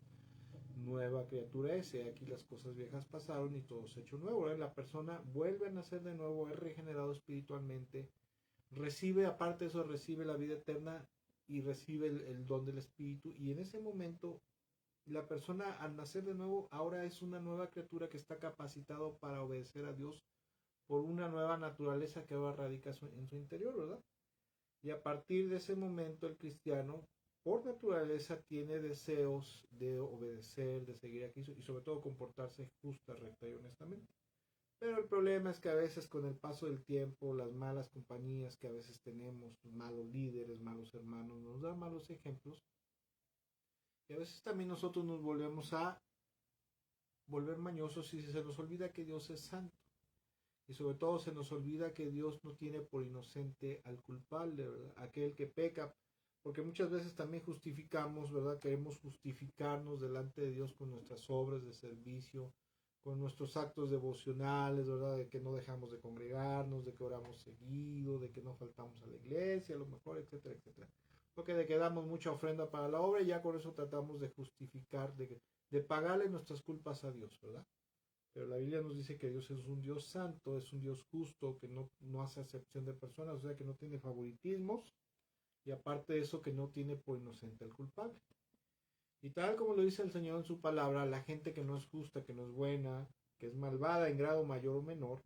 nueva criatura es. Aquí las cosas viejas pasaron y todo se ha hecho nuevo, ¿verdad? La persona vuelve a nacer de nuevo, es regenerado espiritualmente, recibe, aparte de eso, recibe la vida eterna y recibe el don del Espíritu. Y en ese momento, la persona al nacer de nuevo ahora es una nueva criatura que está capacitado para obedecer a Dios por una nueva naturaleza que ahora radica en su interior, ¿verdad? Y a partir de ese momento el cristiano, por naturaleza, tiene deseos de obedecer, de seguir a Cristo y sobre todo comportarse justa, recta y honestamente. Pero el problema es que a veces con el paso del tiempo, las malas compañías que a veces tenemos, malos líderes, malos hermanos, nos dan malos ejemplos. Y a veces también nosotros nos volvemos a volver mañosos y se nos olvida que Dios es santo. Y sobre todo se nos olvida que Dios no tiene por inocente al culpable, ¿verdad? Aquel que peca. Porque muchas veces también justificamos, ¿verdad? Queremos justificarnos delante de Dios con nuestras obras de servicio, con nuestros actos devocionales, ¿verdad? De que no dejamos de congregarnos, de que oramos seguido, de que no faltamos a la iglesia, a lo mejor, etcétera, etcétera. Porque de que damos mucha ofrenda para la obra y ya con eso tratamos de justificar, de pagarle nuestras culpas a Dios, ¿verdad? Pero la Biblia nos dice que Dios es un Dios santo, es un Dios justo, que no hace acepción de personas, o sea que no tiene favoritismos, y aparte de eso que no tiene por inocente al culpable. Y tal como lo dice el Señor en su palabra, la gente que no es justa, que no es buena, que es malvada en grado mayor o menor,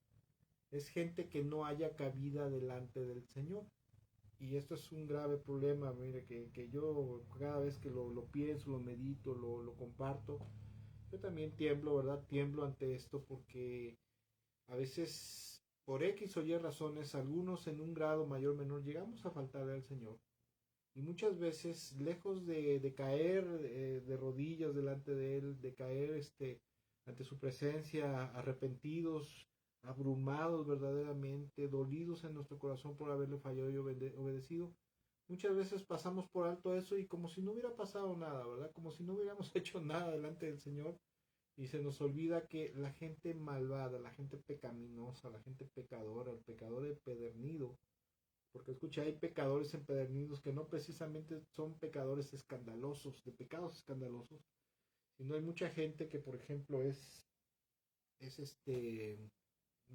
es gente que no haya cabida delante del Señor. Y esto es un grave problema, mire, que yo cada vez que lo pienso, lo medito, lo comparto, yo también tiemblo, ¿verdad? Tiemblo ante esto porque a veces, por X o Y razones, algunos en un grado mayor o menor llegamos a faltarle al Señor. Y muchas veces, lejos de caer de rodillas delante de Él, de caer ante su presencia, arrepentidos, abrumados verdaderamente, dolidos en nuestro corazón por haberle fallado y obedecido, muchas veces pasamos por alto eso y como si no hubiera pasado nada, ¿verdad? Como si no hubiéramos hecho nada delante del Señor y se nos olvida que la gente malvada, la gente pecaminosa, la gente pecadora, el pecador empedernido, porque escucha, hay pecadores empedernidos que no precisamente son pecadores escandalosos, de pecados escandalosos, sino hay mucha gente que, por ejemplo, es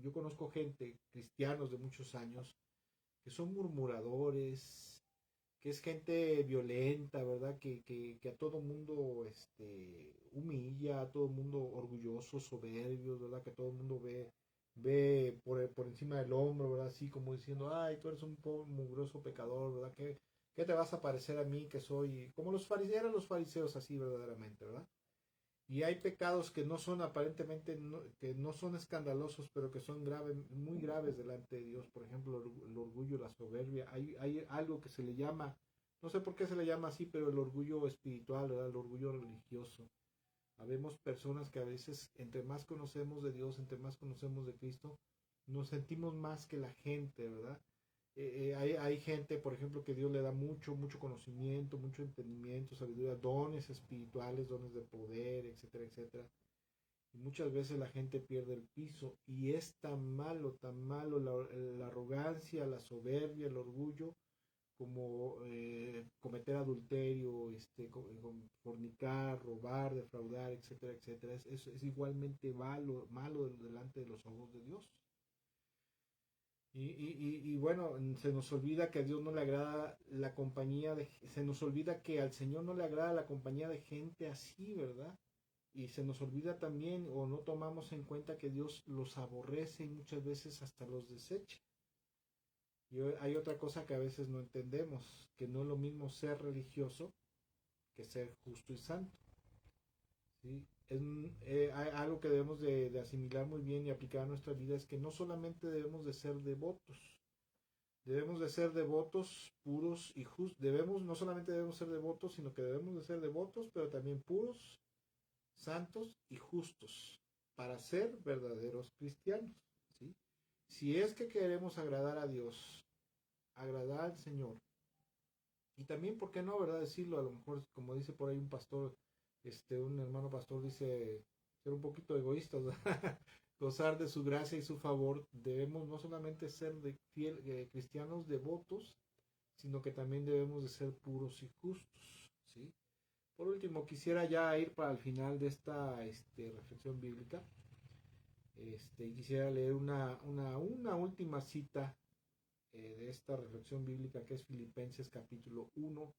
yo conozco gente, cristianos de muchos años, que son murmuradores, que es gente violenta, ¿verdad? Que a todo mundo humilla, a todo mundo orgulloso, soberbio, ¿verdad? Que todo mundo ve por encima del hombro, ¿verdad? Así como diciendo, ay, tú eres un pobre mugroso pecador, ¿verdad? ¿Qué te vas a parecer a mí que soy? Como eran los fariseos así verdaderamente, ¿verdad? Y hay pecados que no son aparentemente, que no son escandalosos, pero que son muy graves delante de Dios. Por ejemplo, el orgullo, la soberbia. Hay algo que se le llama, no sé por qué se le llama así, pero el orgullo espiritual, ¿verdad? El orgullo religioso. Habemos personas que a veces, entre más conocemos de Dios, entre más conocemos de Cristo, nos sentimos más que la gente, ¿verdad? Hay gente, por ejemplo, que Dios le da mucho conocimiento, mucho entendimiento, sabiduría, dones espirituales, dones de poder, etcétera, etcétera. Y muchas veces la gente pierde el piso y es tan malo la arrogancia, la soberbia, el orgullo, como cometer adulterio, fornicar, robar, defraudar, etcétera, etcétera. Es igualmente malo delante de los ojos de Dios. Y bueno, se nos olvida que a Dios no le agrada la compañía se nos olvida que al Señor no le agrada la compañía de gente así, ¿verdad? Y se nos olvida también o no tomamos en cuenta que Dios los aborrece y muchas veces hasta los desecha. Y hay otra cosa que a veces no entendemos, que no es lo mismo ser religioso que ser justo y santo. ¿Sí? Hay algo que debemos de asimilar muy bien y aplicar a nuestra vida es que no solamente debemos de ser devotos, debemos de ser devotos puros y justos. No solamente debemos ser devotos, sino que debemos de ser devotos, pero también puros, santos y justos para ser verdaderos cristianos. ¿Sí? Si es que queremos agradar a Dios, agradar al Señor, y también, ¿por qué no, verdad? Decirlo, a lo mejor, como dice por ahí un pastor, un hermano pastor dice, ser un poquito egoístas, gozar de su gracia y su favor, debemos no solamente ser cristianos devotos, sino que también debemos de ser puros y justos, ¿sí? Por último, quisiera ya ir para el final de esta reflexión bíblica. Quisiera leer una última cita de esta reflexión bíblica, que es Filipenses capítulo 1,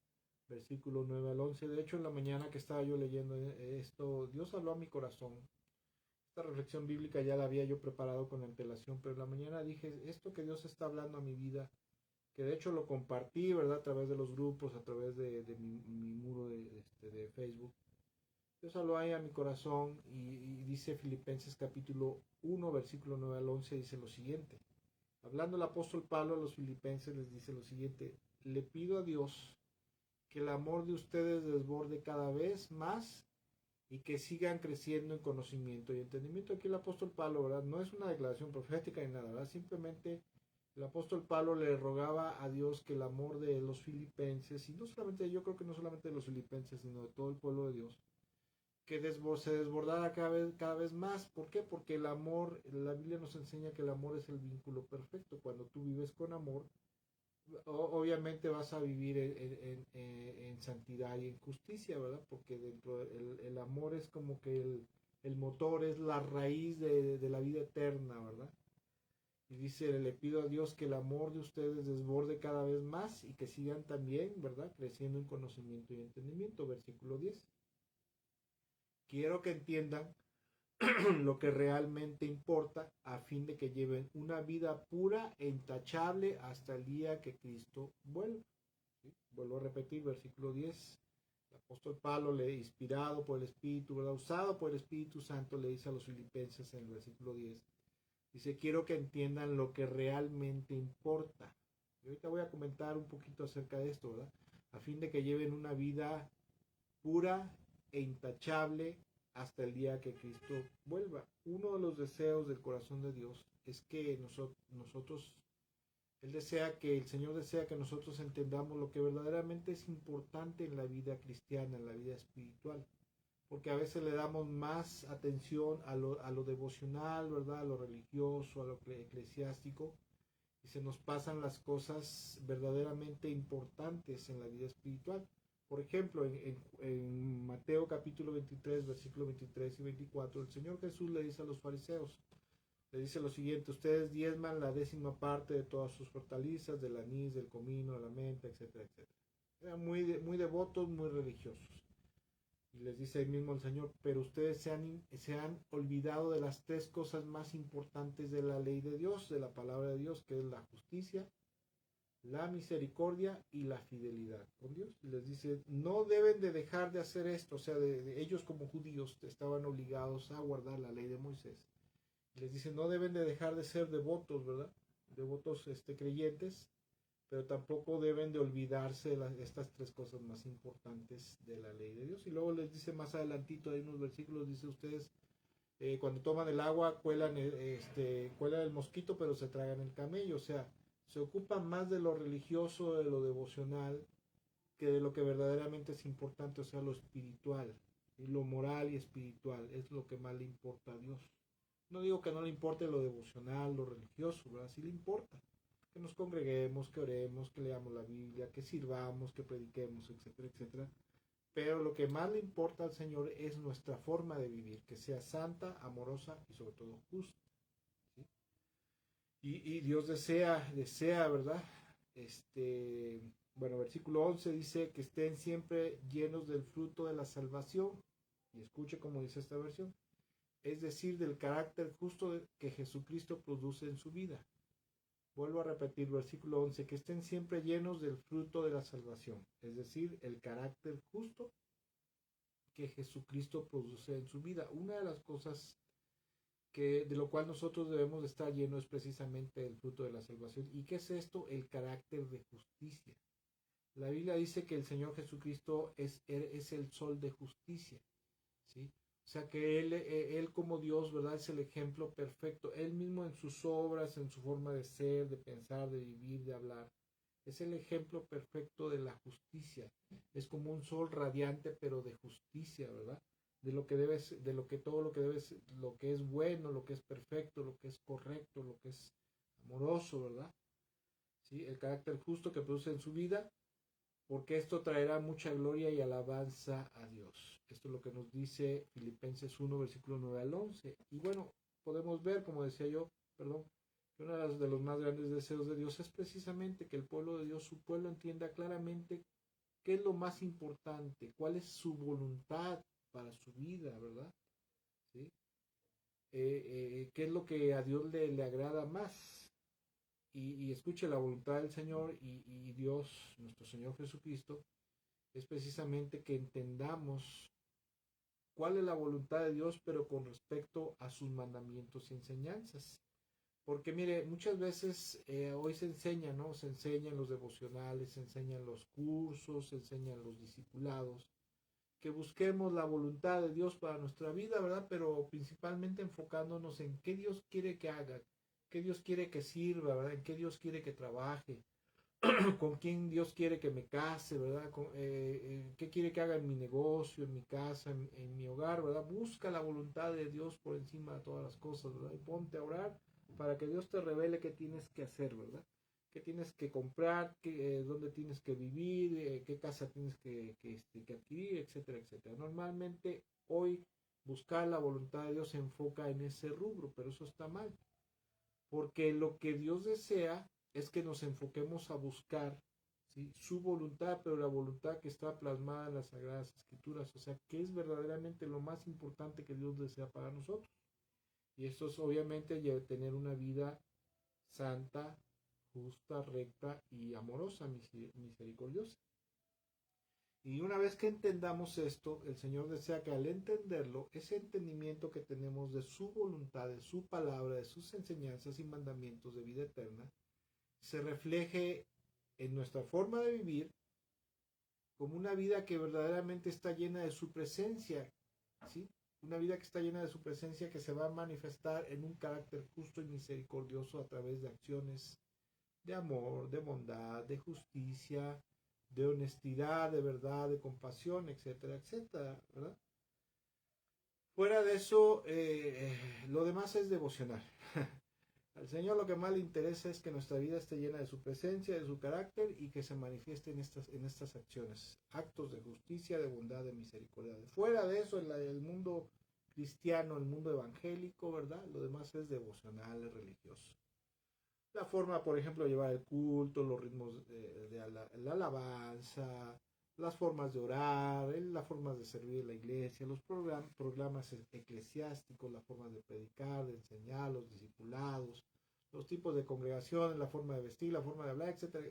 versículo 9 al 11. De hecho, en la mañana que estaba yo leyendo esto, Dios habló a mi corazón. Esta reflexión bíblica ya la había yo preparado con antelación, pero en la mañana dije, esto que Dios está hablando a mi vida, que de hecho lo compartí, ¿verdad? A través de los grupos, a través de mi muro de Facebook. Dios habló ahí a mi corazón y dice Filipenses capítulo 1, versículo 9 al 11, dice lo siguiente. Hablando el apóstol Pablo a los filipenses les dice lo siguiente: le pido a Dios que el amor de ustedes desborde cada vez más y que sigan creciendo en conocimiento y entendimiento. Aquí el apóstol Pablo, ¿verdad? No es una declaración profética ni nada, ¿verdad? Simplemente el apóstol Pablo le rogaba a Dios que el amor de los filipenses, y no solamente, yo creo que no solamente de los filipenses, sino de todo el pueblo de Dios, que se desbordara cada vez más. ¿Por qué? Porque el amor, la Biblia nos enseña que el amor es el vínculo perfecto. Cuando tú vives con amor, obviamente vas a vivir en santidad y en justicia, ¿verdad? Porque dentro el amor es como que el motor, es la raíz de la vida eterna, ¿verdad? Y dice, le pido a Dios que el amor de ustedes desborde cada vez más y que sigan también, ¿verdad? Creciendo en conocimiento y entendimiento. Versículo 10. Quiero que entiendan lo que realmente importa a fin de que lleven una vida pura e intachable hasta el día que Cristo vuelva. ¿Sí? Vuelvo a repetir, versículo 10. El apóstol Pablo, inspirado por el Espíritu, ¿verdad? Usado por el Espíritu Santo, le dice a los filipenses en el versículo 10. Dice, quiero que entiendan lo que realmente importa. Y ahorita voy a comentar un poquito acerca de esto, ¿verdad? A fin de que lleven una vida pura e intachable hasta el día que Cristo vuelva. Uno de los deseos del corazón de Dios es que nosotros, el Señor desea que nosotros entendamos lo que verdaderamente es importante en la vida cristiana, en la vida espiritual. Porque a veces le damos más atención a lo devocional, ¿verdad? A lo religioso, a lo eclesiástico, y se nos pasan las cosas verdaderamente importantes en la vida espiritual. Por ejemplo, en Mateo capítulo 23, versículos 23 y 24, el Señor Jesús le dice a los fariseos, le dice lo siguiente: ustedes diezman la 10ª parte de todas sus hortalizas, del anís, del comino, de la menta, etcétera, etcétera. Eran muy devotos, muy religiosos. Y les dice ahí mismo el Señor, pero ustedes se han olvidado de las 3 cosas más importantes de la ley de Dios, de la palabra de Dios, que es la justicia, la misericordia y la fidelidad con Dios. Y les dice, no deben de dejar de hacer esto. O sea, ellos como judíos estaban obligados a guardar la ley de Moisés. Y les dice, no deben de dejar de ser devotos, ¿verdad? Devotos creyentes, pero tampoco deben de olvidarse de estas 3 cosas más importantes de la ley de Dios. Y luego les dice más adelantito, hay unos versículos, dice ustedes, cuando toman el agua, cuelan el mosquito, pero se tragan el camello. O sea, se ocupan más de lo religioso, de lo devocional, que de lo que verdaderamente es importante, o sea, lo espiritual. Y lo moral y espiritual es lo que más le importa a Dios. No digo que no le importe lo devocional, lo religioso, ¿verdad? Sí le importa. Que nos congreguemos, que oremos, que leamos la Biblia, que sirvamos, que prediquemos, etcétera, etcétera. Pero lo que más le importa al Señor es nuestra forma de vivir, que sea santa, amorosa y sobre todo justa. ¿Sí? Y Dios desea, ¿verdad? Bueno, versículo 11 dice que estén siempre llenos del fruto de la salvación. Y escuche cómo dice esta versión. Es decir, del carácter justo que Jesucristo produce en su vida. Vuelvo a repetir, versículo 11, que estén siempre llenos del fruto de la salvación, es decir, el carácter justo que Jesucristo produce en su vida. Una de las cosas de lo cual nosotros debemos estar llenos es precisamente el fruto de la salvación. ¿Y qué es esto? El carácter de justicia. La Biblia dice que el Señor Jesucristo es el sol de justicia, ¿sí? O sea que él como Dios, ¿verdad? Es el ejemplo perfecto. Él mismo en sus obras, en su forma de ser, de pensar, de vivir, de hablar. Es el ejemplo perfecto de la justicia. Es como un sol radiante, pero de justicia, ¿verdad? de lo que debes, de lo que todo lo que debes, lo que es bueno, lo que es perfecto, lo que es correcto, lo que es amoroso, ¿verdad? ¿Sí? El carácter justo que produce en su vida, porque esto traerá mucha gloria y alabanza a Dios. Esto es lo que nos dice Filipenses 1, versículo 9 al 11. Y bueno, podemos ver, como decía yo, perdón, que uno de los más grandes deseos de Dios es precisamente que el pueblo de Dios, su pueblo, entienda claramente qué es lo más importante, cuál es su voluntad para su vida, ¿verdad? ¿Sí? Qué es lo que a Dios le agrada más. Y escuche la voluntad del Señor y Dios, nuestro Señor Jesucristo, es precisamente que entendamos cuál es la voluntad de Dios, pero con respecto a sus mandamientos y enseñanzas. Porque mire, muchas veces hoy se enseña, ¿no? Se enseñan los devocionales, se enseñan los cursos, se enseñan los discipulados, que busquemos la voluntad de Dios para nuestra vida, ¿verdad? Pero principalmente enfocándonos en qué Dios quiere que haga, qué Dios quiere que sirva, ¿verdad? En qué Dios quiere que trabaje, con quién Dios quiere que me case, ¿verdad? Qué quiere que haga en mi negocio, en mi casa, en mi hogar, ¿verdad? Busca la voluntad de Dios por encima de todas las cosas, ¿verdad? Y ponte a orar para que Dios te revele qué tienes que hacer, ¿verdad? Qué tienes que comprar, dónde tienes que vivir, qué casa tienes que adquirir, etcétera, etcétera. Normalmente hoy buscar la voluntad de Dios se enfoca en ese rubro, pero eso está mal, porque lo que Dios desea es que nos enfoquemos a buscar, ¿sí?, su voluntad, pero la voluntad que está plasmada en las Sagradas Escrituras, o sea, que es verdaderamente lo más importante que Dios desea para nosotros. Y esto es obviamente tener una vida santa, justa, recta y amorosa, misericordiosa. Y una vez que entendamos esto, el Señor desea que al entenderlo, ese entendimiento que tenemos de su voluntad, de su palabra, de sus enseñanzas y mandamientos de vida eterna, se refleje en nuestra forma de vivir como una vida que verdaderamente está llena de su presencia, ¿sí? Una vida que está llena de su presencia, que se va a manifestar en un carácter justo y misericordioso a través de acciones de amor, de bondad, de justicia, de honestidad, de verdad, de compasión, etcétera, etcétera, ¿verdad? Fuera de eso, lo demás es devocional. Al Señor lo que más le interesa es que nuestra vida esté llena de su presencia, de su carácter y que se manifieste en estas acciones, actos de justicia, de bondad, de misericordia. Fuera de eso, en el mundo cristiano, el mundo evangélico, ¿verdad? Lo demás es devocional, es religioso. La forma, por ejemplo, de llevar el culto, los ritmos la alabanza, las formas de orar, las formas de servir en la iglesia, los programas eclesiásticos, la forma de predicar, de enseñar, los discipulados, los tipos de congregación, la forma de vestir, la forma de hablar, etcétera,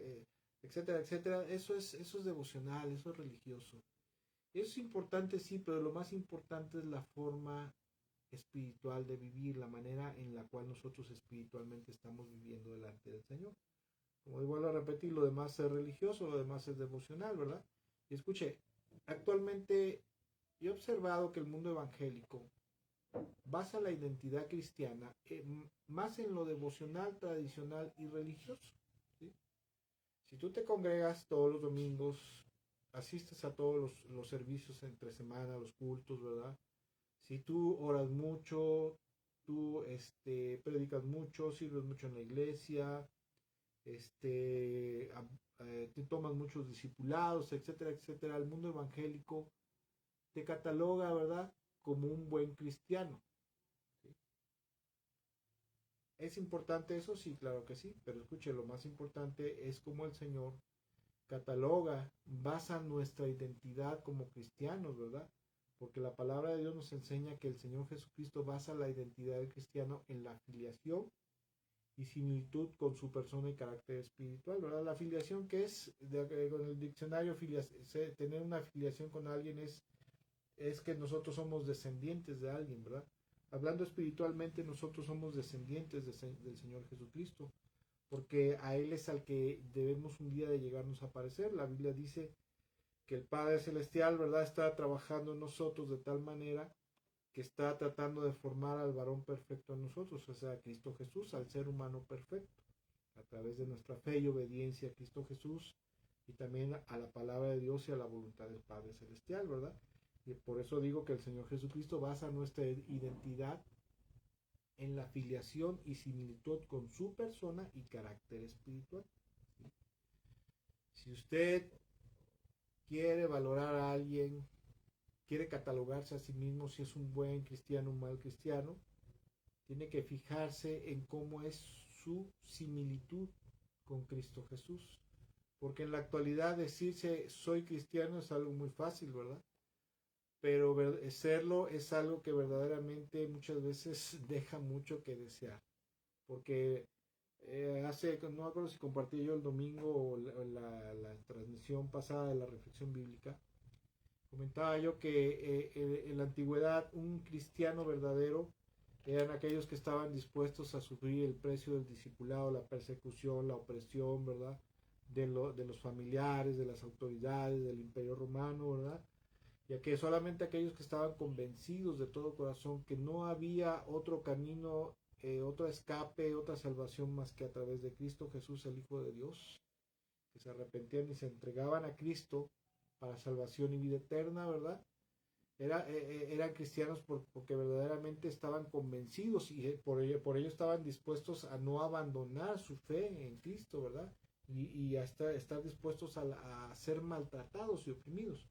etcétera, etcétera. Eso es devocional, eso es religioso. Eso es importante, sí, pero lo más importante es la forma espiritual de vivir, la manera en la cual nosotros espiritualmente estamos viviendo delante del Señor. Como vuelvo a repetir, lo demás es religioso, lo demás es devocional, ¿verdad? Y escuche, actualmente yo he observado que el mundo evangélico basa la identidad cristiana más en lo devocional, tradicional y religioso, ¿sí? Si tú te congregas todos los domingos, asistes a todos los servicios entre semana, los cultos, ¿verdad? Si tú oras mucho, tú predicas mucho, sirves mucho en la iglesia, te tomas muchos discipulados, etcétera, etcétera, el mundo evangélico te cataloga, ¿verdad?, como un buen cristiano, ¿sí? ¿Es importante eso? Sí, claro que sí, pero escuche, lo más importante es cómo el Señor cataloga, basa nuestra identidad como cristianos, ¿verdad? Porque la palabra de Dios nos enseña que el Señor Jesucristo basa la identidad del cristiano en la filiación y similitud con su persona y carácter espiritual, ¿verdad? La filiación, que es, con el diccionario, tener una filiación con alguien es que nosotros somos descendientes de alguien, ¿verdad? Hablando espiritualmente, nosotros somos descendientes del Señor Jesucristo, porque a Él es al que debemos un día de llegarnos a aparecer. La Biblia dice que el Padre Celestial, ¿verdad?, está trabajando en nosotros de tal manera que está tratando de formar al varón perfecto en nosotros, o sea, a Cristo Jesús, al ser humano perfecto, a través de nuestra fe y obediencia a Cristo Jesús y también a la palabra de Dios y a la voluntad del Padre Celestial, ¿verdad? Y por eso digo que el Señor Jesucristo basa nuestra identidad en la filiación y similitud con su persona y carácter espiritual. Si usted quiere valorar a alguien, quiere catalogarse a sí mismo si es un buen cristiano o un mal cristiano, tiene que fijarse en cómo es su similitud con Cristo Jesús. Porque en la actualidad decirse soy cristiano es algo muy fácil, ¿verdad? Pero serlo es algo que verdaderamente muchas veces deja mucho que desear. Porque no me acuerdo si compartí yo el domingo o la transmisión pasada de la reflexión bíblica, comentaba yo que en la antigüedad un cristiano verdadero eran aquellos que estaban dispuestos a sufrir el precio del discipulado, la persecución, la opresión, ¿verdad? De los familiares, de las autoridades, del imperio romano, ¿verdad? Ya que solamente aquellos que estaban convencidos de todo corazón que no había otro camino, otro escape, otra salvación más que a través de Cristo Jesús, el Hijo de Dios, que se arrepentían y se entregaban a Cristo para salvación y vida eterna, ¿verdad? Eran cristianos porque verdaderamente estaban convencidos y por ello estaban dispuestos a no abandonar su fe en Cristo, ¿verdad? Y a estar dispuestos a ser maltratados y oprimidos.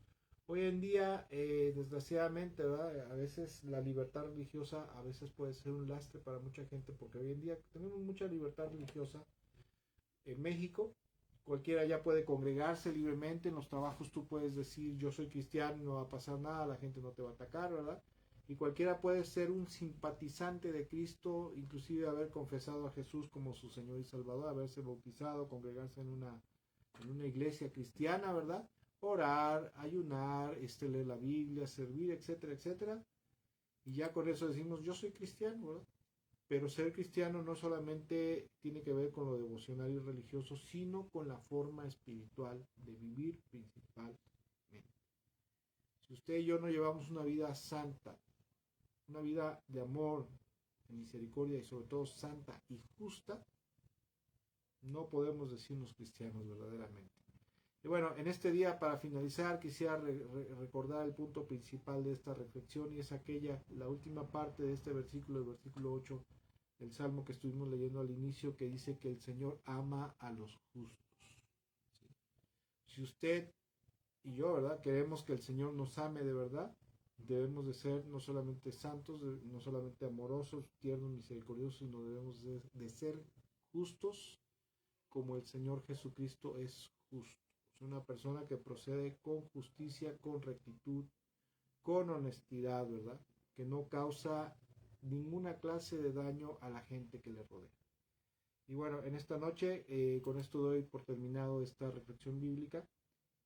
Hoy en día, desgraciadamente, ¿verdad? A veces la libertad religiosa a veces puede ser un lastre para mucha gente, porque hoy en día tenemos mucha libertad religiosa en México. Cualquiera ya puede congregarse libremente, en los trabajos tú puedes decir yo soy cristiano, no va a pasar nada, la gente no te va a atacar, ¿verdad? Y cualquiera puede ser un simpatizante de Cristo, inclusive haber confesado a Jesús como su Señor y Salvador, haberse bautizado, congregarse en una iglesia cristiana, ¿verdad? Orar, ayunar, leer la Biblia, servir, etcétera, etcétera. Y ya con eso decimos, yo soy cristiano, ¿verdad? Pero ser cristiano no solamente tiene que ver con lo devocional y religioso, sino con la forma espiritual de vivir principalmente. Si usted y yo no llevamos una vida santa, una vida de amor, de misericordia y sobre todo santa y justa, no podemos decirnos cristianos verdaderamente. Y bueno, en este día, para finalizar, quisiera recordar el punto principal de esta reflexión, y es la última parte de este versículo, el versículo 8 del Salmo que estuvimos leyendo al inicio, que dice que el Señor ama a los justos. ¿Sí? Si usted y yo, ¿verdad?, queremos que el Señor nos ame de verdad, debemos de ser no solamente santos, no solamente amorosos, tiernos, misericordiosos, sino debemos de ser justos como el Señor Jesucristo es justo. Es una persona que procede con justicia, con rectitud, con honestidad, ¿verdad? Que no causa ninguna clase de daño a la gente que le rodea. Y bueno, en esta noche, con esto doy por terminado esta reflexión bíblica.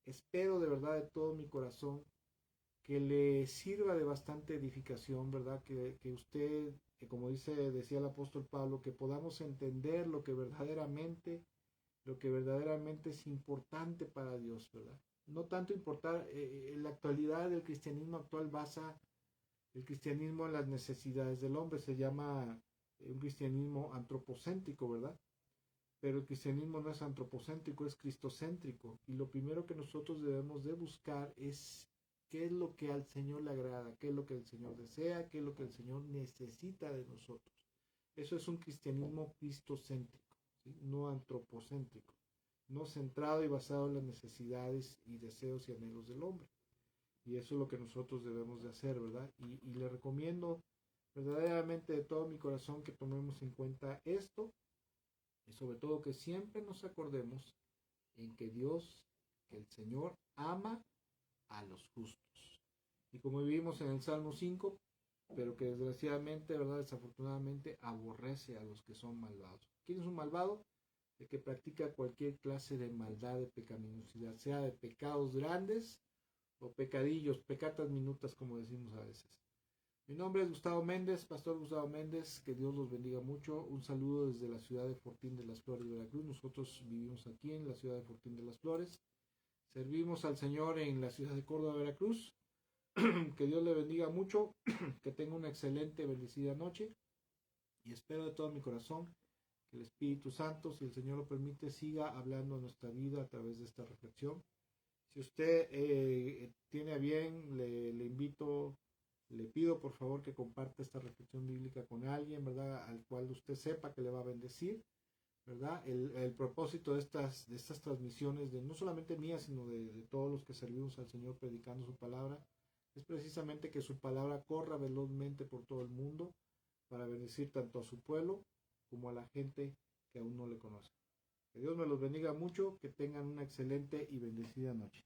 Espero de verdad de todo mi corazón que le sirva de bastante edificación, ¿verdad? Que usted, como decía el apóstol Pablo, que podamos entender lo que verdaderamente es importante para Dios, ¿verdad? No tanto importar, en la actualidad el cristianismo actual basa el cristianismo en las necesidades del hombre, se llama un cristianismo antropocéntrico, ¿verdad? Pero el cristianismo no es antropocéntrico, es cristocéntrico. Y lo primero que nosotros debemos de buscar es qué es lo que al Señor le agrada, qué es lo que el Señor desea, qué es lo que el Señor necesita de nosotros. Eso es un cristianismo cristocéntrico, ¿sí? No antropocéntrico, no centrado y basado en las necesidades y deseos y anhelos del hombre. Y eso es lo que nosotros debemos de hacer, ¿verdad? Y le recomiendo verdaderamente de todo mi corazón que tomemos en cuenta esto, y sobre todo que siempre nos acordemos en que Dios, que el Señor ama a los justos. Y como vivimos en el Salmo 5, pero que desgraciadamente, ¿verdad?, desafortunadamente aborrece a los que son malvados. ¿Quién es un malvado? El que practica cualquier clase de maldad, de pecaminosidad, sea de pecados grandes o pecadillos, pecatas minutas, como decimos a veces. Mi nombre es Gustavo Méndez, Pastor Gustavo Méndez, que Dios los bendiga mucho. Un saludo desde la ciudad de Fortín de las Flores, Veracruz. Nosotros vivimos aquí en la ciudad de Fortín de las Flores. Servimos al Señor en la ciudad de Córdoba, Veracruz. Que Dios le bendiga mucho, que tenga una excelente, bendecida noche. Y espero de todo mi corazón que el Espíritu Santo, si el Señor lo permite, siga hablando a nuestra vida a través de esta reflexión. Si usted tiene a bien, le invito, le pido por favor que comparta esta reflexión bíblica con alguien, ¿verdad? Al cual usted sepa que le va a bendecir, ¿verdad? El propósito de estas transmisiones, de no solamente mías, sino de todos los que servimos al Señor predicando su palabra, es precisamente que su palabra corra velozmente por todo el mundo para bendecir tanto a su pueblo como a la gente que aún no le conoce. Que Dios me los bendiga mucho, que tengan una excelente y bendecida noche.